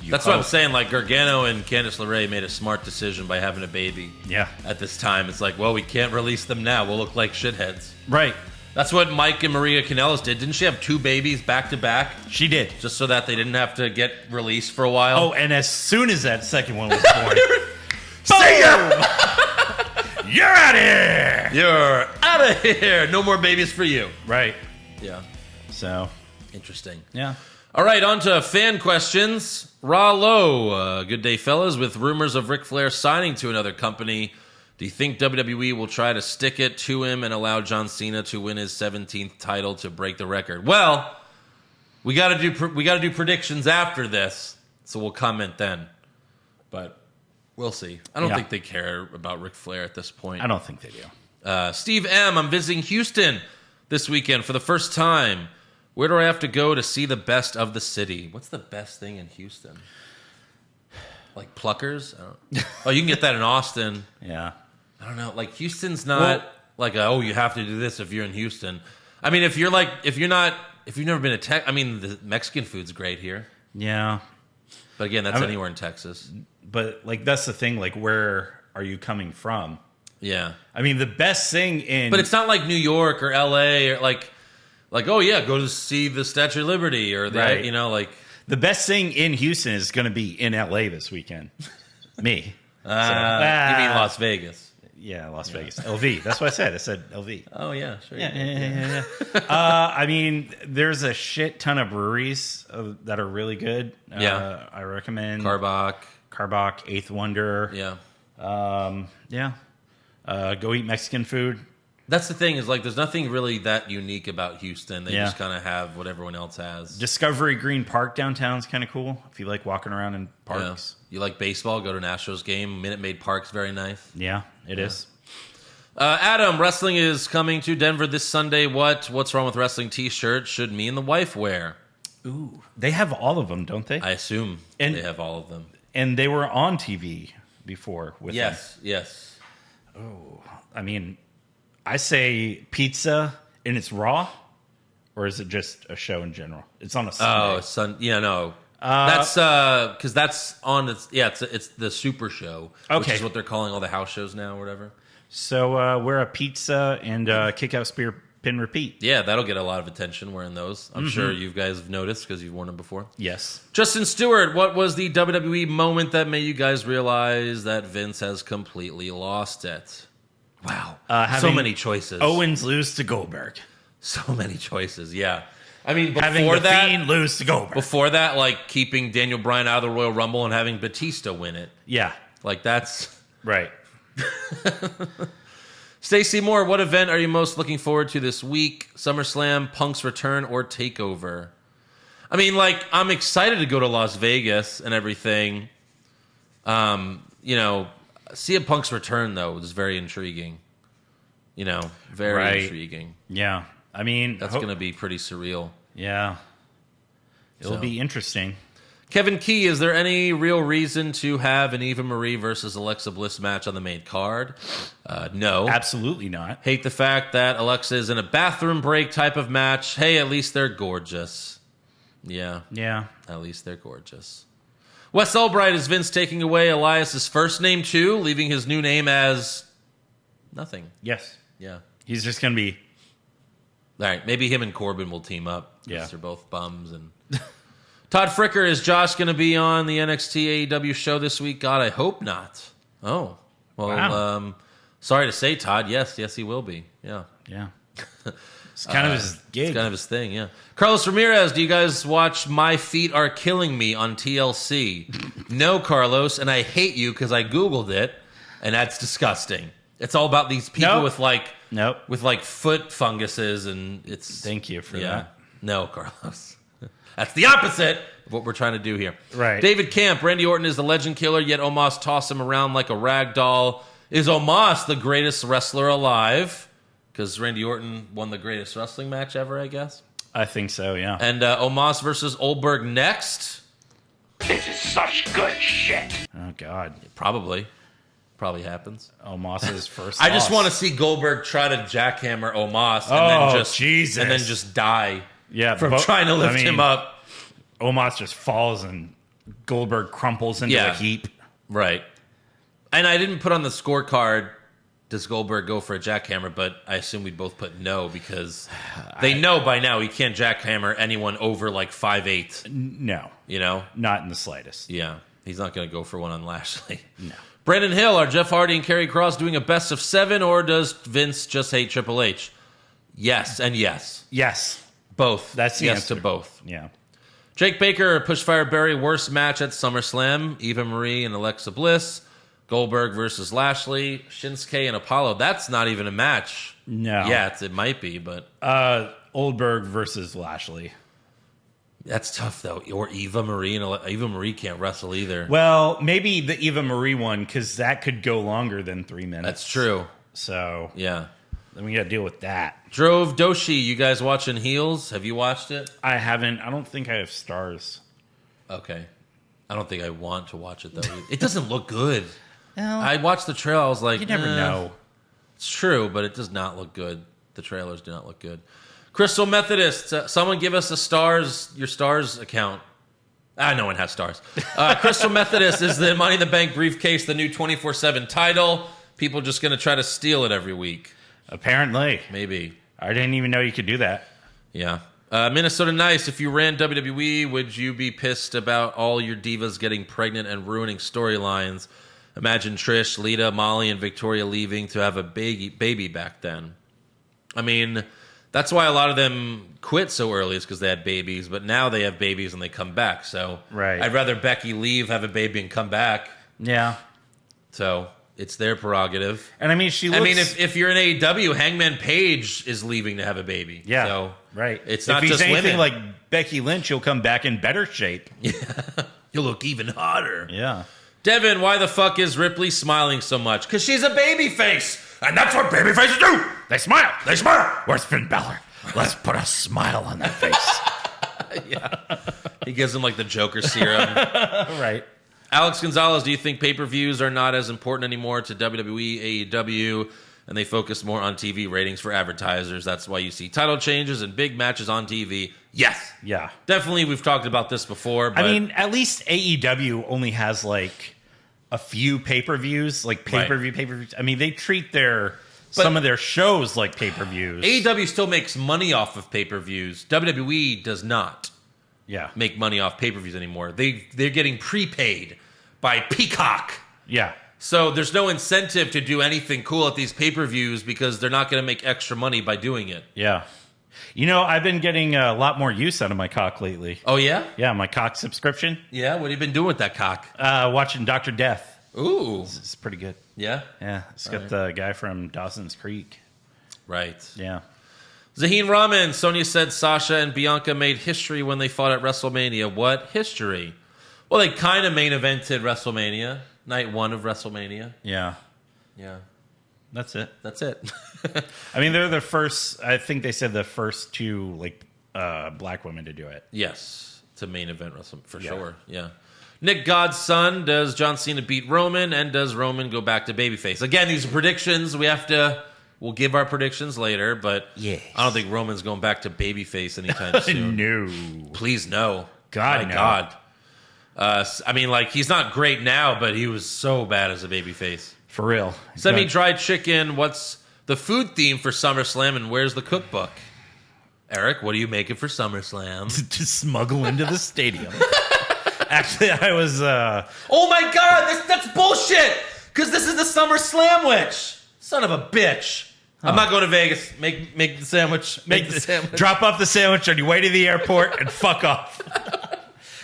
That's what I'm saying. Like, Gargano and Candice LeRae made a smart decision by having a baby. Yeah. At this time. It's like, well, we can't release them now. We'll look like shitheads. Right. That's what Mike and Maria Kanellis did. Didn't she have 2 babies back to back? She did. Just so that they didn't have to get released for a while. Oh, and as soon as that second one was born... See ya! You're out of here! You're out of here! No more babies for you. Right. Yeah. So. Interesting. Yeah. All right, on to fan questions. Raw Low. Good day, fellas. With rumors of Ric Flair signing to another company, do you think WWE will try to stick it to him and allow John Cena to win his 17th title to break the record? Well, we got to do predictions after this, so we'll comment then. But we'll see. I don't think they care about Ric Flair at this point. I don't think they do. Steve M., I'm visiting Houston this weekend for the first time. Where do I have to go to see the best of the city? What's the best thing in Houston? Like Pluckers? Oh, you can get that in Austin. Yeah. I don't know. Like, Houston's not you have to do this if you're in Houston. I mean, if you've never been to Texas, I mean, the Mexican food's great here. Yeah. But again, that's anywhere in Texas. But, that's the thing. Where are you coming from? Yeah. I mean, the best thing in... But it's not like New York or L.A. or go to see the Statue of Liberty or right. The best thing in Houston is going to be in L.A. this weekend. Me. You mean Las Vegas? Yeah, Las Vegas. LV. That's what I said. I said LV. Oh, yeah. Sure. Yeah. I mean, there's a shit ton of breweries that are really good. I recommend Carbach, Eighth Wonder. Yeah. Go eat Mexican food. That's the thing is like there's nothing really that unique about Houston. They just kind of have what everyone else has. Discovery Green Park downtown is kind of cool if you like walking around in parks. Yeah. You like baseball? Go to an Astros game. Minute Maid Park's very nice. Yeah, it is. Adam, wrestling is coming to Denver this Sunday. What's wrong with wrestling t-shirts? Should me and the wife wear? Ooh, they have all of them, don't they? I assume they have all of them. And they were on TV before with them. Yes. Oh, I mean, I say pizza and it's raw, or is it just a show in general? It's on a Sunday. No. That's because that's on. It's the Super Show, which is what they're calling all the house shows now, or whatever. So wear a pizza and kick out spear pin repeat. Yeah, that'll get a lot of attention wearing those. I'm sure you guys have noticed because you've worn them before. Yes. Justin Stewart, what was the WWE moment that made you guys realize that Vince has completely lost it? Wow. So many choices. Owens lose to Goldberg. So many choices, yeah. I mean, having before that, Fiend lose to Goldberg. Before that, like keeping Daniel Bryan out of the Royal Rumble and having Batista win it. Yeah. Like that's... Right. Stacey Moore, what event are you most looking forward to this week? SummerSlam, Punk's return, or TakeOver? I mean, like, I'm excited to go to Las Vegas and everything. CM Punk's return, though, is very intriguing. Very intriguing. Yeah. I mean... That's going to be pretty surreal. Yeah. It'll be interesting. Kevin Key, is there any real reason to have an Eva Marie versus Alexa Bliss match on the main card? No. Absolutely not. Hate the fact that Alexa is in a bathroom break type of match. Hey, at least they're gorgeous. Yeah. Yeah. At least they're gorgeous. Wes Albright, is Vince taking away Elias' first name too, leaving his new name as nothing? Yes. Yeah. He's just going to be... All right, maybe him and Corbin will team up. Yeah. They're both bums. And Todd Fricker, is Josh going to be on the NXT AEW show this week? God, I hope not. Oh. Well, wow. Sorry to say, Todd. Yes, he will be. Yeah. Yeah. It's kind of his gig. It's kind of his thing, yeah. Carlos Ramirez, do you guys watch My Feet Are Killing Me on TLC? No, Carlos, and I hate you because I Googled it, and that's disgusting. It's all about these people with like foot funguses, and it's... Thank you for that. No, Carlos. That's the opposite of what we're trying to do here. Right. David Camp, Randy Orton is the legend killer, yet Omos tossed him around like a rag doll. Is Omos the greatest wrestler alive? Because Randy Orton won the greatest wrestling match ever, I guess. I think so, yeah. And Omos versus Goldberg next. This is such good shit. Oh, God. Probably happens. Omos's first I just want to see Goldberg try to jackhammer Omos and then just die. Yeah, from trying to lift him up. Omos just falls and Goldberg crumples into a heap. Right. And I didn't put on the scorecard, does Goldberg go for a jackhammer, but I assume we'd both put no because they know by now he can't jackhammer anyone over like 5'8". No. Not in the slightest. Yeah. He's not going to go for one on Lashley. No. Brandon Hill, are Jeff Hardy and Karrion Kross doing a best of 7, or does Vince just hate Triple H? Yes and yes. Yes. Both. That's the yes answer. To both. Yeah. Jake Baker, Pushfire Barry, worst match at SummerSlam. Eva Marie and Alexa Bliss. Goldberg versus Lashley. Shinsuke and Apollo. That's not even a match. No. Yeah, it might be, but... Goldberg versus Lashley. That's tough, though. Or Eva Marie. And Eva Marie can't wrestle either. Well, maybe the Eva Marie one, because that could go longer than 3 minutes. That's true. So... Yeah. Then we got to deal with that. Drove Doshi, you guys watching Heels? Have you watched it? I haven't. I don't think I have stars. Okay. I don't think I want to watch it, though. It doesn't look good. Well, I watched the trailer. I was like, you never know. It's true, but it does not look good. The trailers do not look good. Crystal Methodist, someone give us your stars account. No one has stars. Crystal Methodist, is the Money in the Bank briefcase the new 24/7 title? People just going to try to steal it every week. Apparently. Maybe. I didn't even know you could do that. Yeah. Minnesota Nice, if you ran WWE, would you be pissed about all your divas getting pregnant and ruining storylines? Imagine Trish, Lita, Molly, and Victoria leaving to have a baby back then. I mean, that's why a lot of them quit so early, is because they had babies, but now they have babies and they come back. So right. I'd rather Becky leave, have a baby, and come back. Yeah. So It's their prerogative. And I mean, if you're in AEW, Hangman Page is leaving to have a baby. Yeah. So right. It's not if just he's anything women. like Becky Lynch, he'll come back in better shape. Yeah. You'll look even hotter. Yeah. Devin, why the fuck is Ripley smiling so much? Because she's a baby face. And that's what baby faces do. They smile. They smile. Where's Finn Balor? Let's put a smile on that face. Yeah. He gives him like the Joker serum. Right. Alex Gonzalez, do you think pay-per-views are not as important anymore to WWE, AEW, and they focus more on TV ratings for advertisers? That's why you see title changes and big matches on TV. Yes. Yeah. Definitely, we've talked about this before. But I mean, at least AEW only has like a few pay-per-views, like pay-per-views. I mean, they treat some of their shows like pay-per-views. AEW still makes money off of pay-per-views. WWE does not. Yeah. Make money off pay-per-views anymore. They're getting prepaid by Peacock. Yeah. So there's no incentive to do anything cool at these pay-per-views because they're not going to make extra money by doing it. Yeah. You know, I've been getting a lot more use out of my cock lately. Oh, yeah? Yeah, my cock subscription. Yeah, what have you been doing with that cock? Watching Dr. Death. Ooh. It's pretty good. Yeah? Yeah. It's got the guy from Dawson's Creek. Right. Yeah. Zaheen Rahman, Sonya said Sasha and Bianca made history when they fought at WrestleMania. What history? Well, they kind of main evented WrestleMania, night one of WrestleMania. Yeah. Yeah. That's it. That's it. I mean, they're the first, I think they said the first two, like, black women to do it. Yes. To main event WrestleMania, for sure. Yeah. Nick Godson, does John Cena beat Roman, and does Roman go back to babyface? Again, these are predictions. We'll give our predictions later, but yes. I don't think Roman's going back to babyface anytime soon. No. Please, no. God, My no. God. I mean, like, he's not great now, but he was so bad as a babyface. For real. Semi-dried chicken, what's the food theme for SummerSlam, and where's the cookbook? Eric, what are you making for SummerSlam? To smuggle into the stadium. Actually, I was... Oh my God, that's bullshit! Because this is the SummerSlam witch! Son of a bitch. I'm not going to Vegas. Make the sandwich. Make the sandwich. Drop off the sandwich on your way to the airport and fuck off.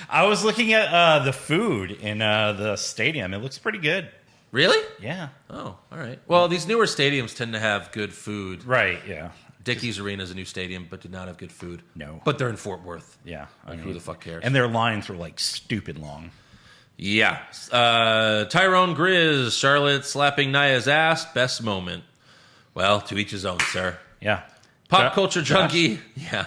I was looking at the food in the stadium. It looks pretty good. Really? Yeah. Oh, all right. Well, these newer stadiums tend to have good food. Right, yeah. Dickies Arena is a new stadium, but do not have good food. No. But they're in Fort Worth. Yeah. Who the fuck cares? And their lines were like stupid long. Yeah. Tyrone Grizz, Charlotte slapping Nia's ass. Best moment. Well, to each his own, sir. Yeah. Pop Culture Junkie. Yeah.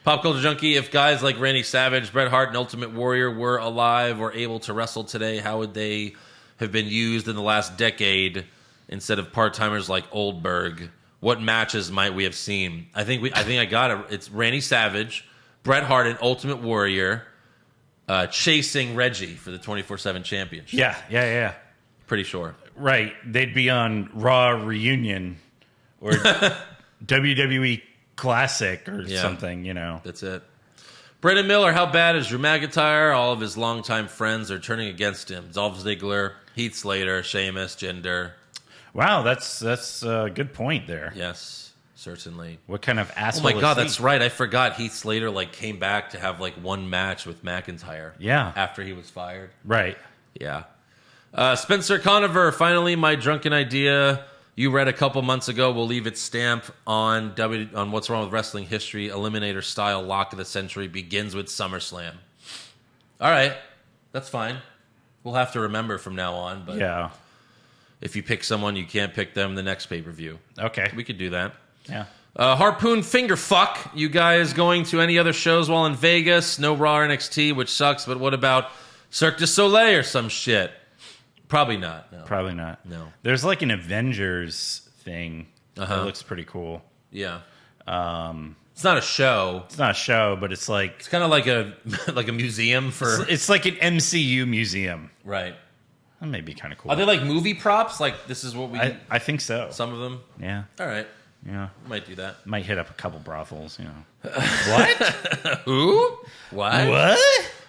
Pop Culture Junkie. If guys like Randy Savage, Bret Hart, and Ultimate Warrior were alive or able to wrestle today, how would they have been used in the last decade instead of part-timers like Oldberg? What matches might we have seen? I think I got it. It's Randy Savage, Bret Hart, and Ultimate Warrior chasing Reggie for the 24/7 championship. Yeah. Pretty sure. Right. They'd be on Raw Reunion or WWE Classic or something, you know. That's it. Brendan Miller, how bad is Drew McIntyre? All of his longtime friends are turning against him. Dolph Ziggler, Heath Slater, Sheamus, Jinder. Wow, that's a good point there. Yes, certainly. What kind of asshole? Oh my God, is he? that's right. I forgot Heath Slater came back to have one match with McIntyre. Yeah. After he was fired. Right. Yeah. Spencer Conover, finally, my drunken idea you read a couple months ago will leave its stamp on What's Wrong with Wrestling History. Eliminator style lock of the century begins with SummerSlam. All right, that's fine. We'll have to remember from now on. But yeah, if you pick someone, you can't pick them the next pay-per-view. Okay, we could do that. Yeah. Harpoon finger fuck. You guys going to any other shows while in Vegas? No Raw or NXT, which sucks. But what about Cirque du Soleil or some shit? Probably not. No. Probably not. No. There's like an Avengers thing that looks pretty cool. Yeah. It's not a show. It's not a show, but it's like it's kind of like a museum for. It's like an MCU museum, right? That may be kind of cool. Are they like movie props? Like this is what we? I think so. Some of them. Yeah. All right. Yeah. Might do that. Might hit up a couple brothels. You know. What? Who? What? What?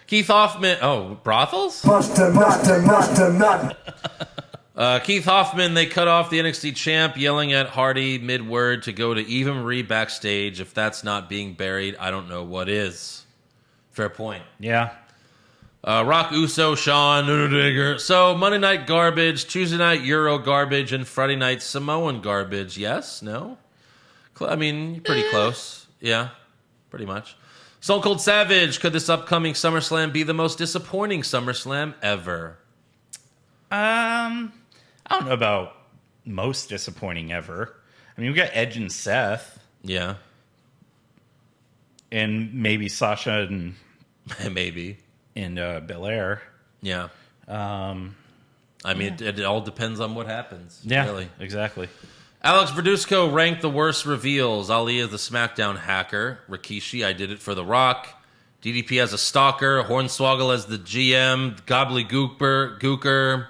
Keith Hoffman. Oh, brothels? Bust a nut. Keith Hoffman, they cut off the NXT champ, yelling at Hardy mid-word to go to Eva Marie backstage. If that's not being buried, I don't know what is. Fair point. Yeah. Rock Uso, Shawn, Undertaker. So Monday night garbage, Tuesday night Euro garbage, and Friday night Samoan garbage. Yes? No? I mean, pretty close. Yeah, pretty much. Stone Cold Savage, could this upcoming SummerSlam be the most disappointing SummerSlam ever? I don't know about most disappointing ever. I mean, we got Edge and Seth. Yeah. And maybe Sasha and... maybe. And Belair. Yeah. I mean, it all depends on what happens. Yeah, really. Exactly. Alex Verduzco ranked the worst reveals. Ali as the SmackDown hacker. Rikishi, I did it for The Rock. DDP as a stalker. Hornswoggle as the GM. Gooker.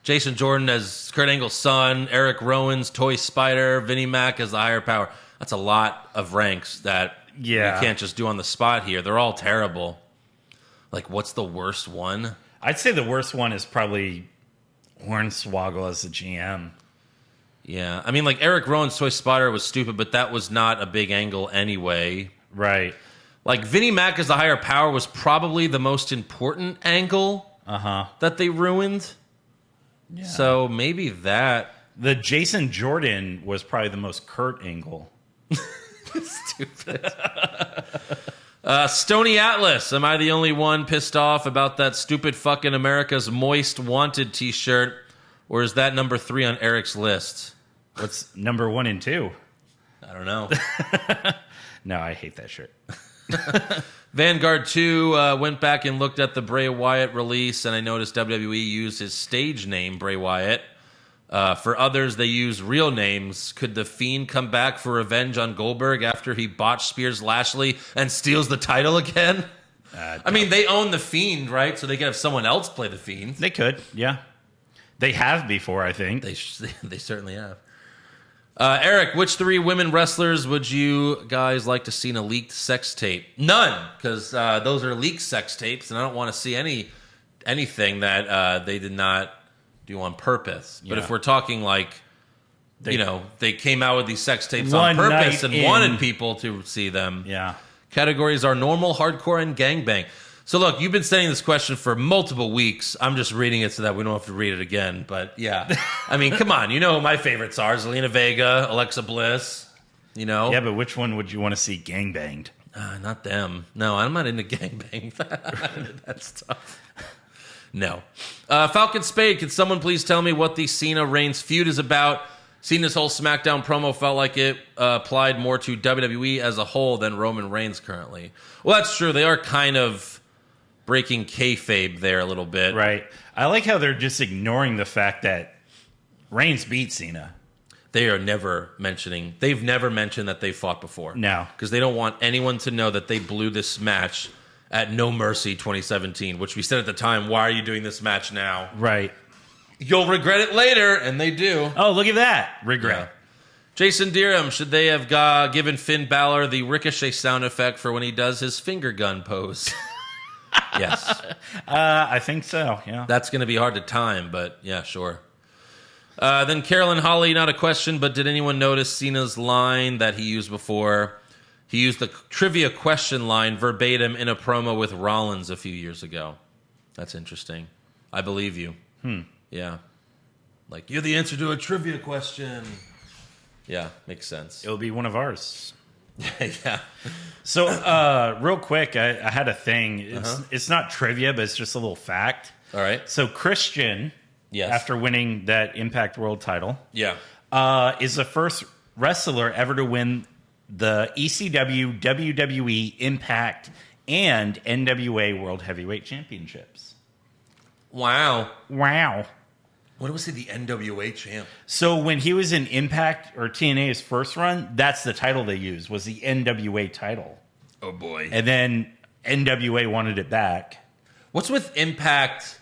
Jason Jordan as Kurt Angle's son. Eric Rowan's Toy Spider. Vinnie Mac as the higher power. That's a lot of ranks that you can't just do on the spot here. They're all terrible. Like, what's the worst one? I'd say the worst one is probably Hornswoggle as the GM. Yeah. I mean, like, Eric Rowan's Toy Spider was stupid, but that was not a big angle anyway. Right. Like, Vinnie Mac as the higher power was probably the most important angle that they ruined. Yeah. So maybe that. The Jason Jordan was probably the most Kurt angle. Stupid. Stony Atlas, am I the only one pissed off about that stupid fucking America's Moist Wanted t-shirt? Or is that number 3 on Eric's list? What's number 1 and 2? I don't know. No, I hate that shirt. Vanguard 2 went back and looked at the Bray Wyatt release, and I noticed WWE used his stage name, Bray Wyatt. For others, they use real names. Could The Fiend come back for revenge on Goldberg after he botched Spears Lashley and steals the title again? I mean, they own The Fiend, right? So they could have someone else play The Fiend. They could, yeah. They have before, I think. They certainly have. Eric, which 3 women wrestlers would you guys like to see in a leaked sex tape? None, because those are leaked sex tapes, and I don't want to see anything that they did not do on purpose. But if we're talking like, they came out with these sex tapes on purpose and wanted people to see them. Yeah. Categories are normal, hardcore, and gangbang. So look, you've been sending this question for multiple weeks. I'm just reading it so that we don't have to read it again. But yeah, I mean, come on. You know who my favorites are. Zelina Vega, Alexa Bliss, you know. Yeah, but which one would you want to see gangbanged? Not them. No, I'm not into gangbang. That's tough. No. Falcon Spade, can someone please tell me what the Cena-Reigns feud is about? Cena's whole SmackDown promo felt like it applied more to WWE as a whole than Roman Reigns currently. Well, that's true. They are kind of breaking kayfabe there a little bit. Right. I like how they're just ignoring the fact that Reigns beat Cena. They've never mentioned that they fought before. No. Because they don't want anyone to know that they blew this match at No Mercy 2017, which we said at the time, why are you doing this match now? Right. You'll regret it later, and they do. Oh, look at that. Regret. Yeah. Jason Deerham, should they have given Finn Balor the Ricochet sound effect for when he does his finger gun pose? Yes. I think so, yeah. That's going to be hard to time, but yeah, sure. Then Carolyn Holly, not a question, but did anyone notice Cena's line that he used before? He used the trivia question line verbatim in a promo with Rollins a few years ago. That's interesting. I believe you. Yeah. Like, you're the answer to a trivia question. Yeah, makes sense. It'll be one of ours. Yeah. So, real quick, I had a thing. It's not trivia, but it's just a little fact. All right. So, Christian, after winning that Impact World title, is the first wrestler ever to win the ECW, WWE, Impact, and NWA World Heavyweight Championships. Wow. What was he, the NWA champ? So when he was in Impact or TNA's first run, that's the title they used, was the NWA title. Oh, boy. And then NWA wanted it back. What's with Impact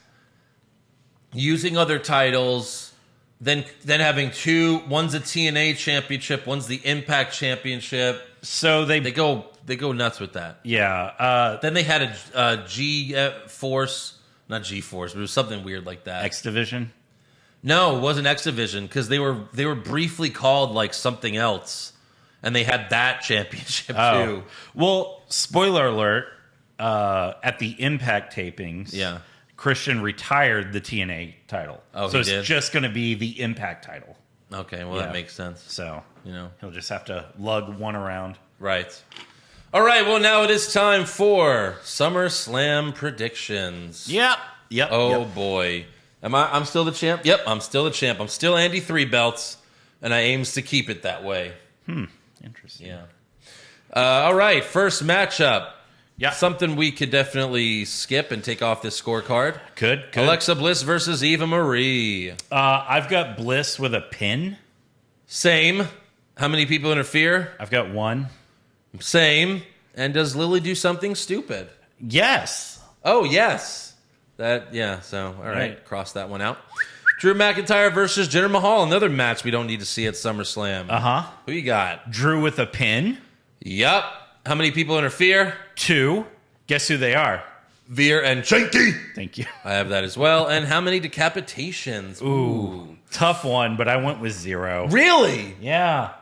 using other titles, then having two? One's a TNA championship, one's the Impact championship. So they go nuts with that. Yeah. Then they had a G-Force, not G-Force, but it was something weird like that. X Division. No, it wasn't X Division because they were briefly called like something else, and they had that championship too. Well, spoiler alert: at the Impact tapings, Christian retired the TNA title. Oh, so he it's did? just going to be the Impact title. Okay, well, that makes sense. So, you know, he'll just have to lug one around. Right. All right, well, now it is time for SummerSlam predictions. Yep. Oh, boy. I'm still the champ? Yep, I'm still the champ. I'm still Andy Three Belts, and I aims to keep it that way. Interesting. Yeah. All right, first matchup. Yeah. Something we could definitely skip and take off this scorecard. Could. Alexa Bliss versus Eva Marie. I've got Bliss with a pin. Same. How many people interfere? I've got one. Same. And does Lily do something stupid? Yes. Oh, yes. So, all right. Cross that one out. Drew McIntyre versus Jinder Mahal. Another match we don't need to see at SummerSlam. Who you got? Drew with a pin. Yup. How many people interfere? 2. Guess who they are? Veer and Shanky. Thank you. I have that as well. And how many decapitations? Ooh. Tough one, but I went with 0. Really? Yeah.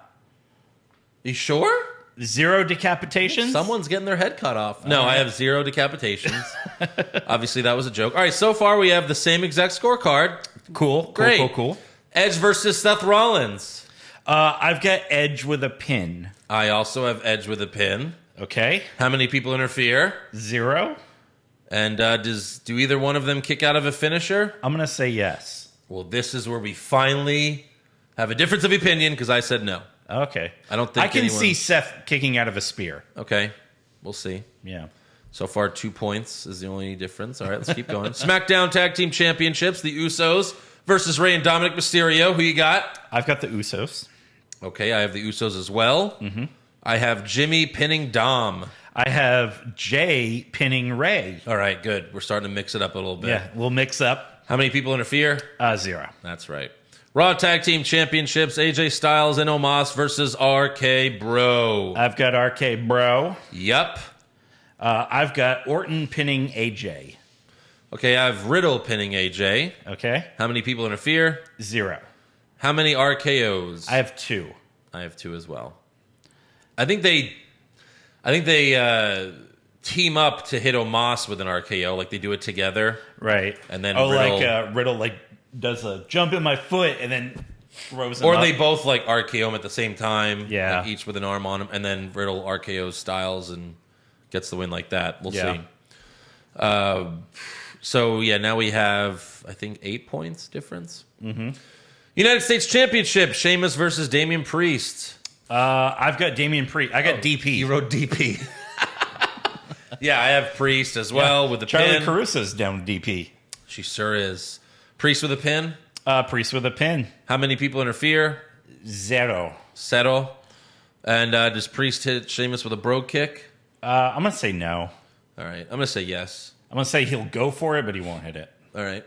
You sure? 0 decapitations? Someone's getting their head cut off. No, I have 0 decapitations. Obviously, that was a joke. All right, so far we have the same exact scorecard. Cool. Great. Cool. Edge versus Seth Rollins. I've got Edge with a pin. I also have Edge with a pin. Okay. How many people interfere? 0. And do either one of them kick out of a finisher? I'm going to say yes. Well, this is where we finally have a difference of opinion because I said no. Okay. I don't think I can see Seth kicking out of a spear. Okay. We'll see. Yeah. So far, 2 points is the only difference. All right, let's keep going. SmackDown Tag Team Championships, the Usos versus Rey and Dominic Mysterio. Who you got? I've got the Usos. Okay, I have the Usos as well. Mm-hmm. I have Jimmy pinning Dom. I have Jay pinning Ray. All right, good. We're starting to mix it up a little bit. Yeah, we'll mix up. How many people interfere? 0. That's right. Raw Tag Team Championships, AJ Styles and Omos versus RK Bro. I've got RK Bro. Yep. I've got Orton pinning AJ. Okay, I have Riddle pinning AJ. Okay. How many people interfere? 0. How many RKOs? I have 2. I have 2 as well. I think they team up to hit Omos with an RKO, like they do it together, right? And then Riddle does a jump in my foot and then throws him or up. they both RKO him at the same time, yeah, each with an arm on him, and then Riddle RKOs Styles and gets the win like that. We'll see. So yeah, now we have I think 8 points difference. Mm-hmm. United States Championship: Sheamus versus Damian Priest. I've got Damian Priest. I got DP. You wrote DP. Yeah, I have Priest as well with the Charlie pin. Caruso's down DP. She sure is. Priest with a pin? Priest with a pin. How many people interfere? 0. Settle. And does Priest hit Sheamus with a brogue kick? I'm going to say no. All right. I'm going to say yes. I'm going to say he'll go for it, but he won't hit it. All right.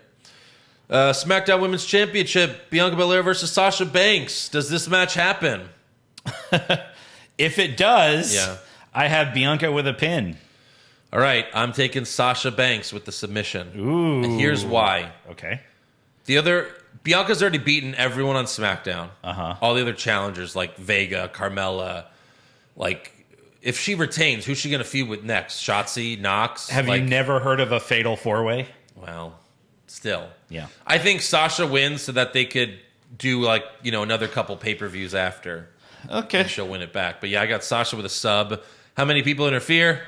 SmackDown Women's Championship, Bianca Belair versus Sasha Banks. Does this match happen? If it does, I have Bianca with a pin. All right, I'm taking Sasha Banks with the submission. Ooh. And here's why. Okay. Bianca's already beaten everyone on SmackDown. Uh-huh. All the other challengers like Vega, Carmella. If she retains, who's she going to feud with next? Shotzi, Knox? Have you never heard of a fatal 4-way? Well, still. Yeah. I think Sasha wins so that they could do another couple pay-per-views after. Okay. And she'll win it back. But yeah, I got Sasha with a sub. How many people interfere?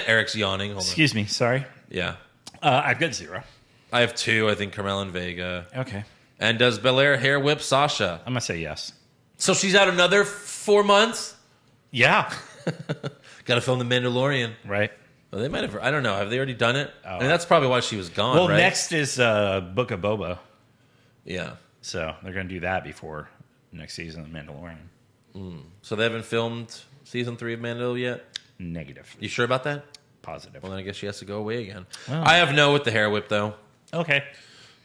Eric's yawning. Hold Excuse me. Sorry. Yeah. I've got 0. I have 2. I think Carmella and Vega. Okay. And does Belair hair whip Sasha? I'm going to say yes. So she's out another 4 months? Yeah. Got to film The Mandalorian. Right. Well, they might have. I don't know. Have they already done it? I mean, that's probably why she was gone, well, right? next is Book of Boba. Yeah. So they're going to do that before next season of Mandalorian. So they haven't filmed season 3 of Mando yet? Negative. You sure about that? Positive. Well, then I guess she has to go away again. Oh. I have no with the hair whip, though. Okay.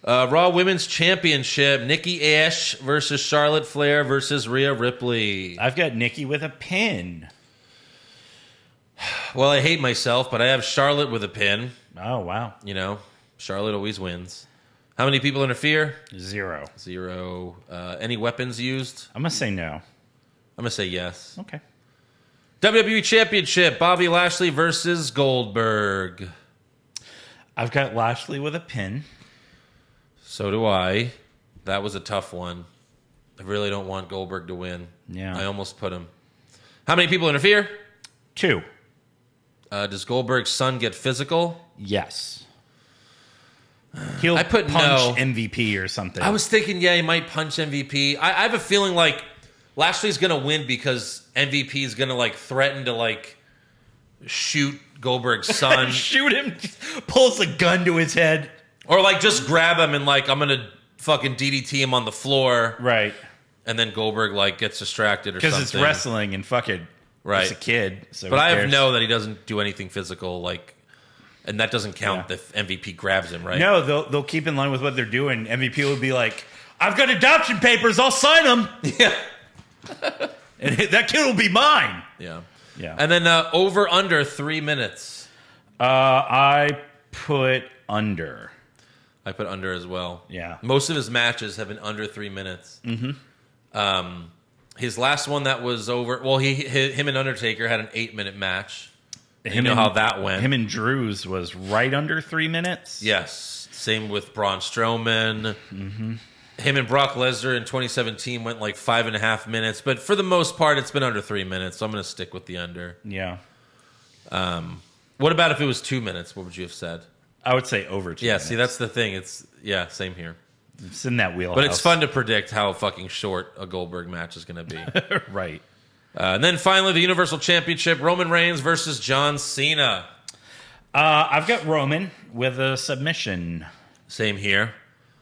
Raw Women's Championship, Nikki Ash versus Charlotte Flair versus Rhea Ripley. I've got Nikki with a pin. Well, I hate myself, but I have Charlotte with a pin. Oh, wow. Charlotte always wins. How many people interfere? 0. 0. Any weapons used? I'm going to say no. I'm going to say yes. Okay. WWE Championship, Bobby Lashley versus Goldberg. I've got Lashley with a pin. So do I. That was a tough one. I really don't want Goldberg to win. Yeah. I almost put him. How many people interfere? 2. Does Goldberg's son get physical? Yes. He'll I put punch no. MVP or something. I was thinking, he might punch MVP. I have a feeling like Lashley's going to win because MVP is going to threaten to shoot Goldberg's son. Shoot him. Pulls a gun to his head. Or just grab him and I'm going to fucking DDT him on the floor. Right. And then Goldberg gets distracted or something. Because it's wrestling and fucking he's a kid. So but I have that he doesn't do anything physical and that doesn't count if MVP grabs him, right? No, they'll keep in line with what they're doing. MVP will be like, I've got adoption papers, I'll sign them. Yeah. And that kid will be mine. Yeah. Yeah. And then over under 3 minutes. I put under. I put under as well. Yeah. Most of his matches have been under 3 minutes. Mm-hmm. His last one that was over, him and Undertaker had an 8-minute match. You know how that went. Him and Drew's was right under 3 minutes. Yes. Same with Braun Strowman. Mm-hmm. Him and Brock Lesnar in 2017 went 5.5 minutes. But for the most part, it's been under 3 minutes. So I'm going to stick with the under. Yeah. What about if it was 2 minutes? What would you have said? I would say over 2 minutes. See, that's the thing. Same here. It's in that wheelhouse. But it's fun to predict how fucking short a Goldberg match is going to be. Right. And then finally, the Universal Championship, Roman Reigns versus John Cena. I've got Roman with a submission. Same here.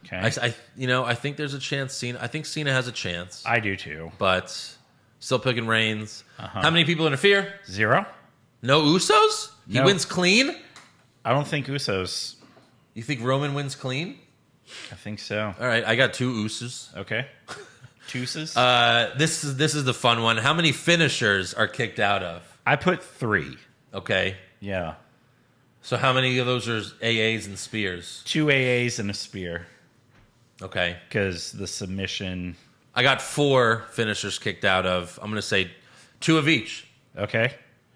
Okay. I think there's a chance I think Cena has a chance. I do too. But still picking Reigns. How many people interfere? 0. No Usos? He wins clean? I don't think Usos. You think Roman wins clean? I think so. All right, I got 2 Usos. Okay. Tuses? This is the fun one. How many finishers are kicked out of? I put 3. Okay. Yeah. So how many of those are AAs and spears? 2 AAs and a spear. Okay. Because the submission... I got 4 finishers kicked out of. I'm going to say 2 of each. Okay.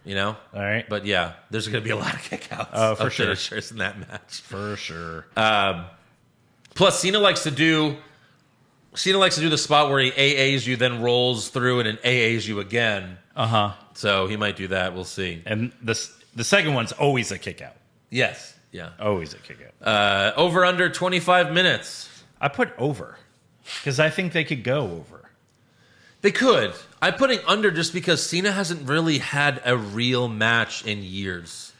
All right. But yeah, there's going to be a lot of kickouts. Oh, for sure. Finishers in that match. For sure. Plus, Cena likes to do the spot where he AAs you, then rolls through and AAs you again. So he might do that. We'll see. And the second one's always a kick out. Yes. Yeah. Always a kick out. Over under 25 minutes. I put over because I think they could go over. They could. I'm putting under just because Cena hasn't really had a real match in years.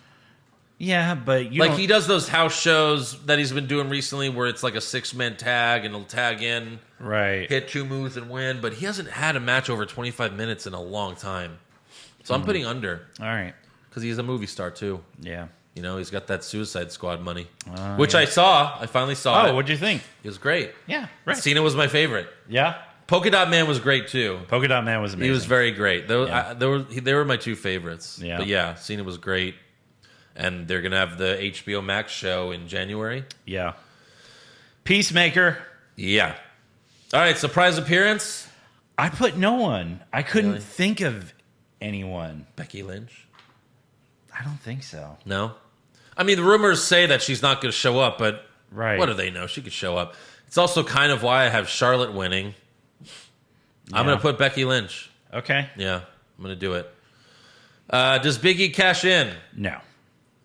Yeah, but he does those house shows that he's been doing recently where it's like a 6-man tag and he'll tag in, right, hit 2 moves and win. But he hasn't had a match over 25 minutes in a long time. So I'm putting under. All right. Because he's a movie star too. Yeah. He's got that Suicide Squad money, which I saw. I finally saw it. Oh, what'd you think? It was great. Yeah, right. Cena was my favorite. Yeah. Polka Dot Man was great too. Polka Dot Man was amazing. He was very great. They were my 2 favorites. Yeah. But yeah, Cena was great. And they're going to have the HBO Max show in January. Yeah. Peacemaker. Yeah. All right, surprise appearance. I put no one. I couldn't think of anyone. Becky Lynch? I don't think so. No? I mean, the rumors say that she's not going to show up, but right. What do they know? She could show up. It's also kind of why I have Charlotte winning. I'm going to put Becky Lynch. Okay. Yeah, I'm going to do it. Does Big E cash in? No.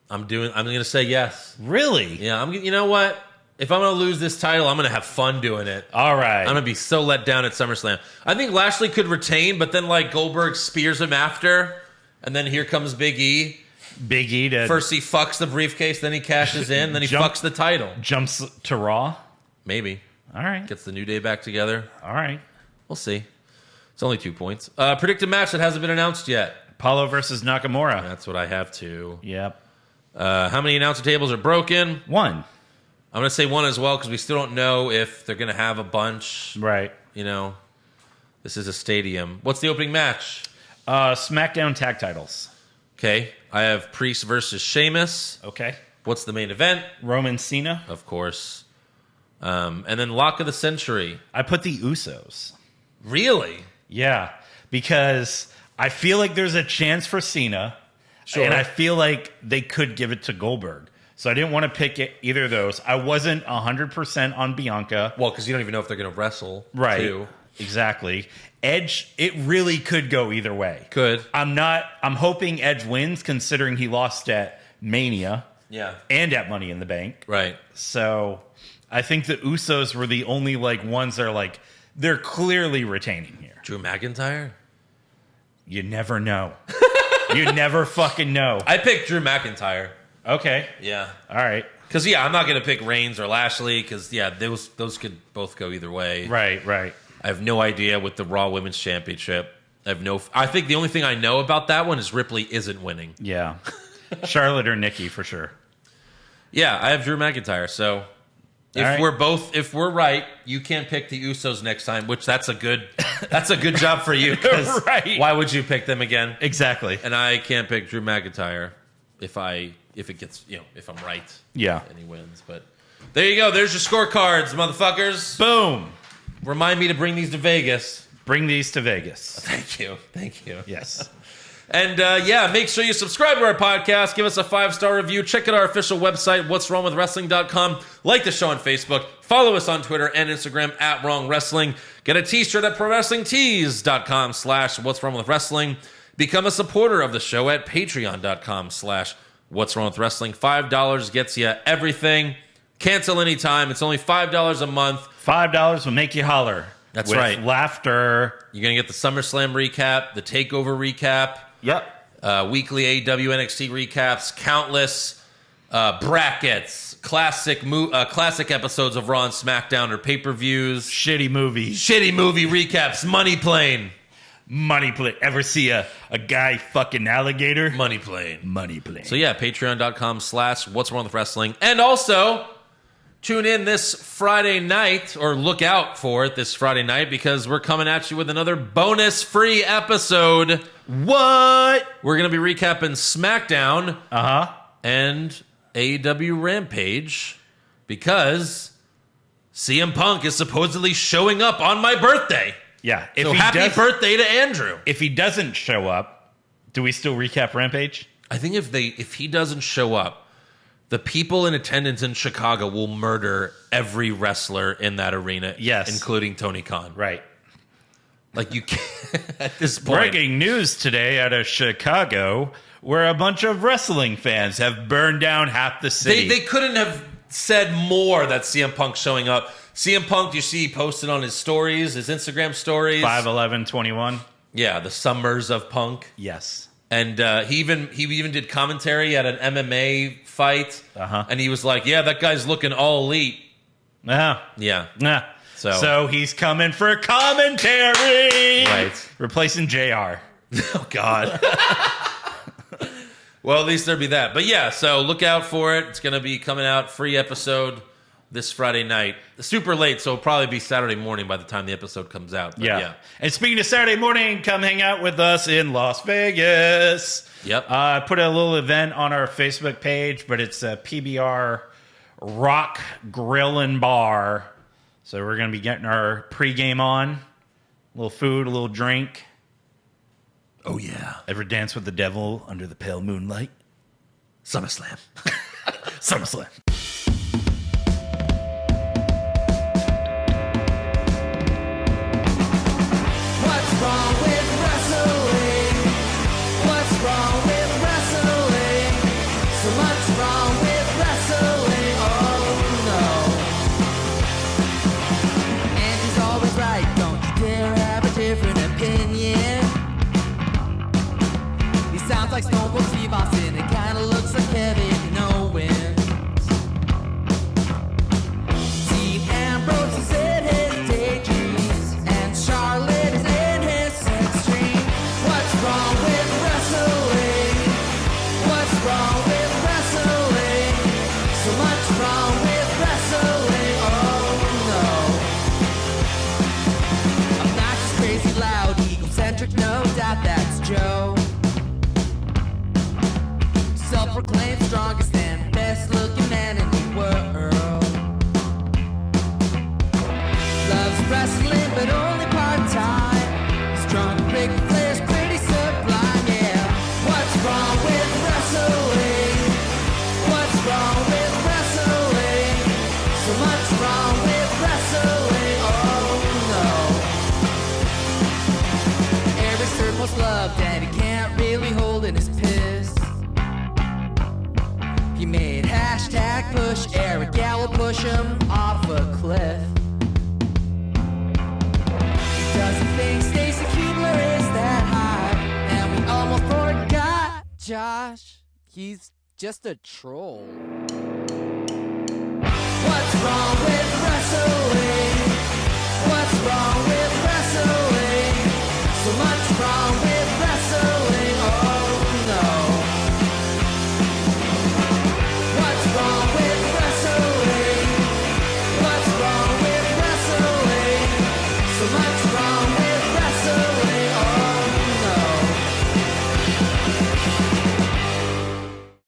I'm going to say yes. Really? Yeah, you know what? If I'm going to lose this title, I'm going to have fun doing it. All right. I'm going to be so let down at SummerSlam. I think Lashley could retain, but then Goldberg spears him after, and then here comes Big E. Big E to... First he fucks the briefcase, then he cashes in, then he fucks the title. Jumps to Raw? Maybe. All right. Gets the New Day back together. All right. We'll see. It's only 2 points. Predicted match that hasn't been announced yet. Apollo versus Nakamura. That's what I have too. Yep. How many announcer tables are broken? 1. I'm going to say 1 as well because we still don't know if they're going to have a bunch. Right. This is a stadium. What's the opening match? SmackDown tag titles. Okay. I have Priest versus Sheamus. Okay. What's the main event? Roman Cena. Of course. And then Lock of the Century. I put the Usos. Really? Yeah. Because I feel like there's a chance for Cena. Sure. And I feel like they could give it to Goldberg. So I didn't want to pick either of those. I wasn't 100% on Bianca. Well, because you don't even know if they're going to wrestle. Right. Too. Exactly. Edge, it really could go either way. Could. I'm hoping Edge wins considering he lost at Mania. Yeah. And at Money in the Bank. Right. So I think the Usos were the only ones that are they're clearly retaining here. Drew McIntyre? You never know. You never fucking know. I picked Drew McIntyre. Okay. Yeah. All right. Because, I'm not going to pick Reigns or Lashley because, those could both go either way. Right. I have no idea with the Raw Women's Championship. I think the only thing I know about that one is Ripley isn't winning. Yeah. Charlotte or Nikki for sure. Yeah, I have Drew McIntyre. So if we're right, you can't pick the Usos next time, which that's a good job for you. Right. Why would you pick them again? Exactly. And I can't pick Drew McIntyre if it gets, if I'm right. Yeah. And he wins. But there you go. There's your scorecards, motherfuckers. Boom. Remind me to bring these to Vegas. Bring these to Vegas. Thank you. Yes. And make sure you subscribe to our podcast. Give us a 5-star review. Check out our official website, what'swrongwithwrestling.com. Like the show on Facebook. Follow us on Twitter and Instagram @WrongWrestling. Get a t-shirt at prowrestlingtees.com/what'swrongwithwrestling. Become a supporter of the show at patreon.com/what'swrongwithwrestling. $5 gets you everything. Cancel anytime. It's only $5 a month. $5 will make you holler. That's with right. Laughter. You're going to get the SummerSlam recap, the TakeOver recap. Yep. Weekly AEW NXT recaps, countless brackets, classic episodes of Raw and SmackDown or pay-per-views. Shitty movie recaps. Money Plane. Ever see a guy fucking alligator? Money Plane. So yeah, patreon.com/what'swrongwithwrestling. And also, tune in this Friday night, or look out for it this Friday night, because we're coming at you with another bonus-free episode. What? We're going to be recapping SmackDown and AEW Rampage, because CM Punk is supposedly showing up on my birthday. Yeah. So happy birthday to Andrew. If he doesn't show up, do we still recap Rampage? I think if he doesn't show up, the people in attendance in Chicago will murder every wrestler in that arena. Yes. Including Tony Khan. Right. You can't, at this point. Breaking news today out of Chicago, where a bunch of wrestling fans have burned down half the city. They couldn't have said more that CM Punk's showing up. CM Punk, you see, he posted on his stories, his Instagram stories. 5/11/21. Yeah, the Summers of Punk. Yes. And he even did commentary at an MMA fight. And he was like, yeah, that guy's looking all elite. Yeah. So he's coming for commentary. Right. Replacing JR. Oh, God. Well, at least there'll be that. But yeah, so look out for it. It's going to be coming out, free episode this Friday night. Super late, so it'll probably be Saturday morning by the time the episode comes out. But yeah. And speaking of Saturday morning, come hang out with us in Las Vegas. Yep. I put a little event on our Facebook page, but it's a PBR Rock Grill and Bar. So we're going to be getting our pregame on. A little food, a little drink. Oh, yeah. Ever dance with the devil under the pale moonlight? SummerSlam. SummerSlam. What's wrong with wrestling? What's wrong with wrestling? So much wrong with wrestling. Oh no. And he's always right. Don't you dare have a different opinion. He sounds like Stone Cold Steve Austin. It kinda looks like Kevin Owens. Dean Ambrose is in his daydreams, and Charlotte is in his sex dream. What's wrong with wrestling? What's wrong with wrestling? So much wrong with wrestling. Oh no. Obnoxious, crazy, loud, egocentric, no doubt that's Joe. Self-proclaimed strongest and best-looking man in the world. Loves wrestling, but only part-time. Strong, big Flair's pretty surprised. most loved and he can't really hold in his piss. He made hashtag push Eric Gallo push him off a cliff. He doesn't think Stacy Keibler is that hot, and we almost forgot Josh. He's just a troll.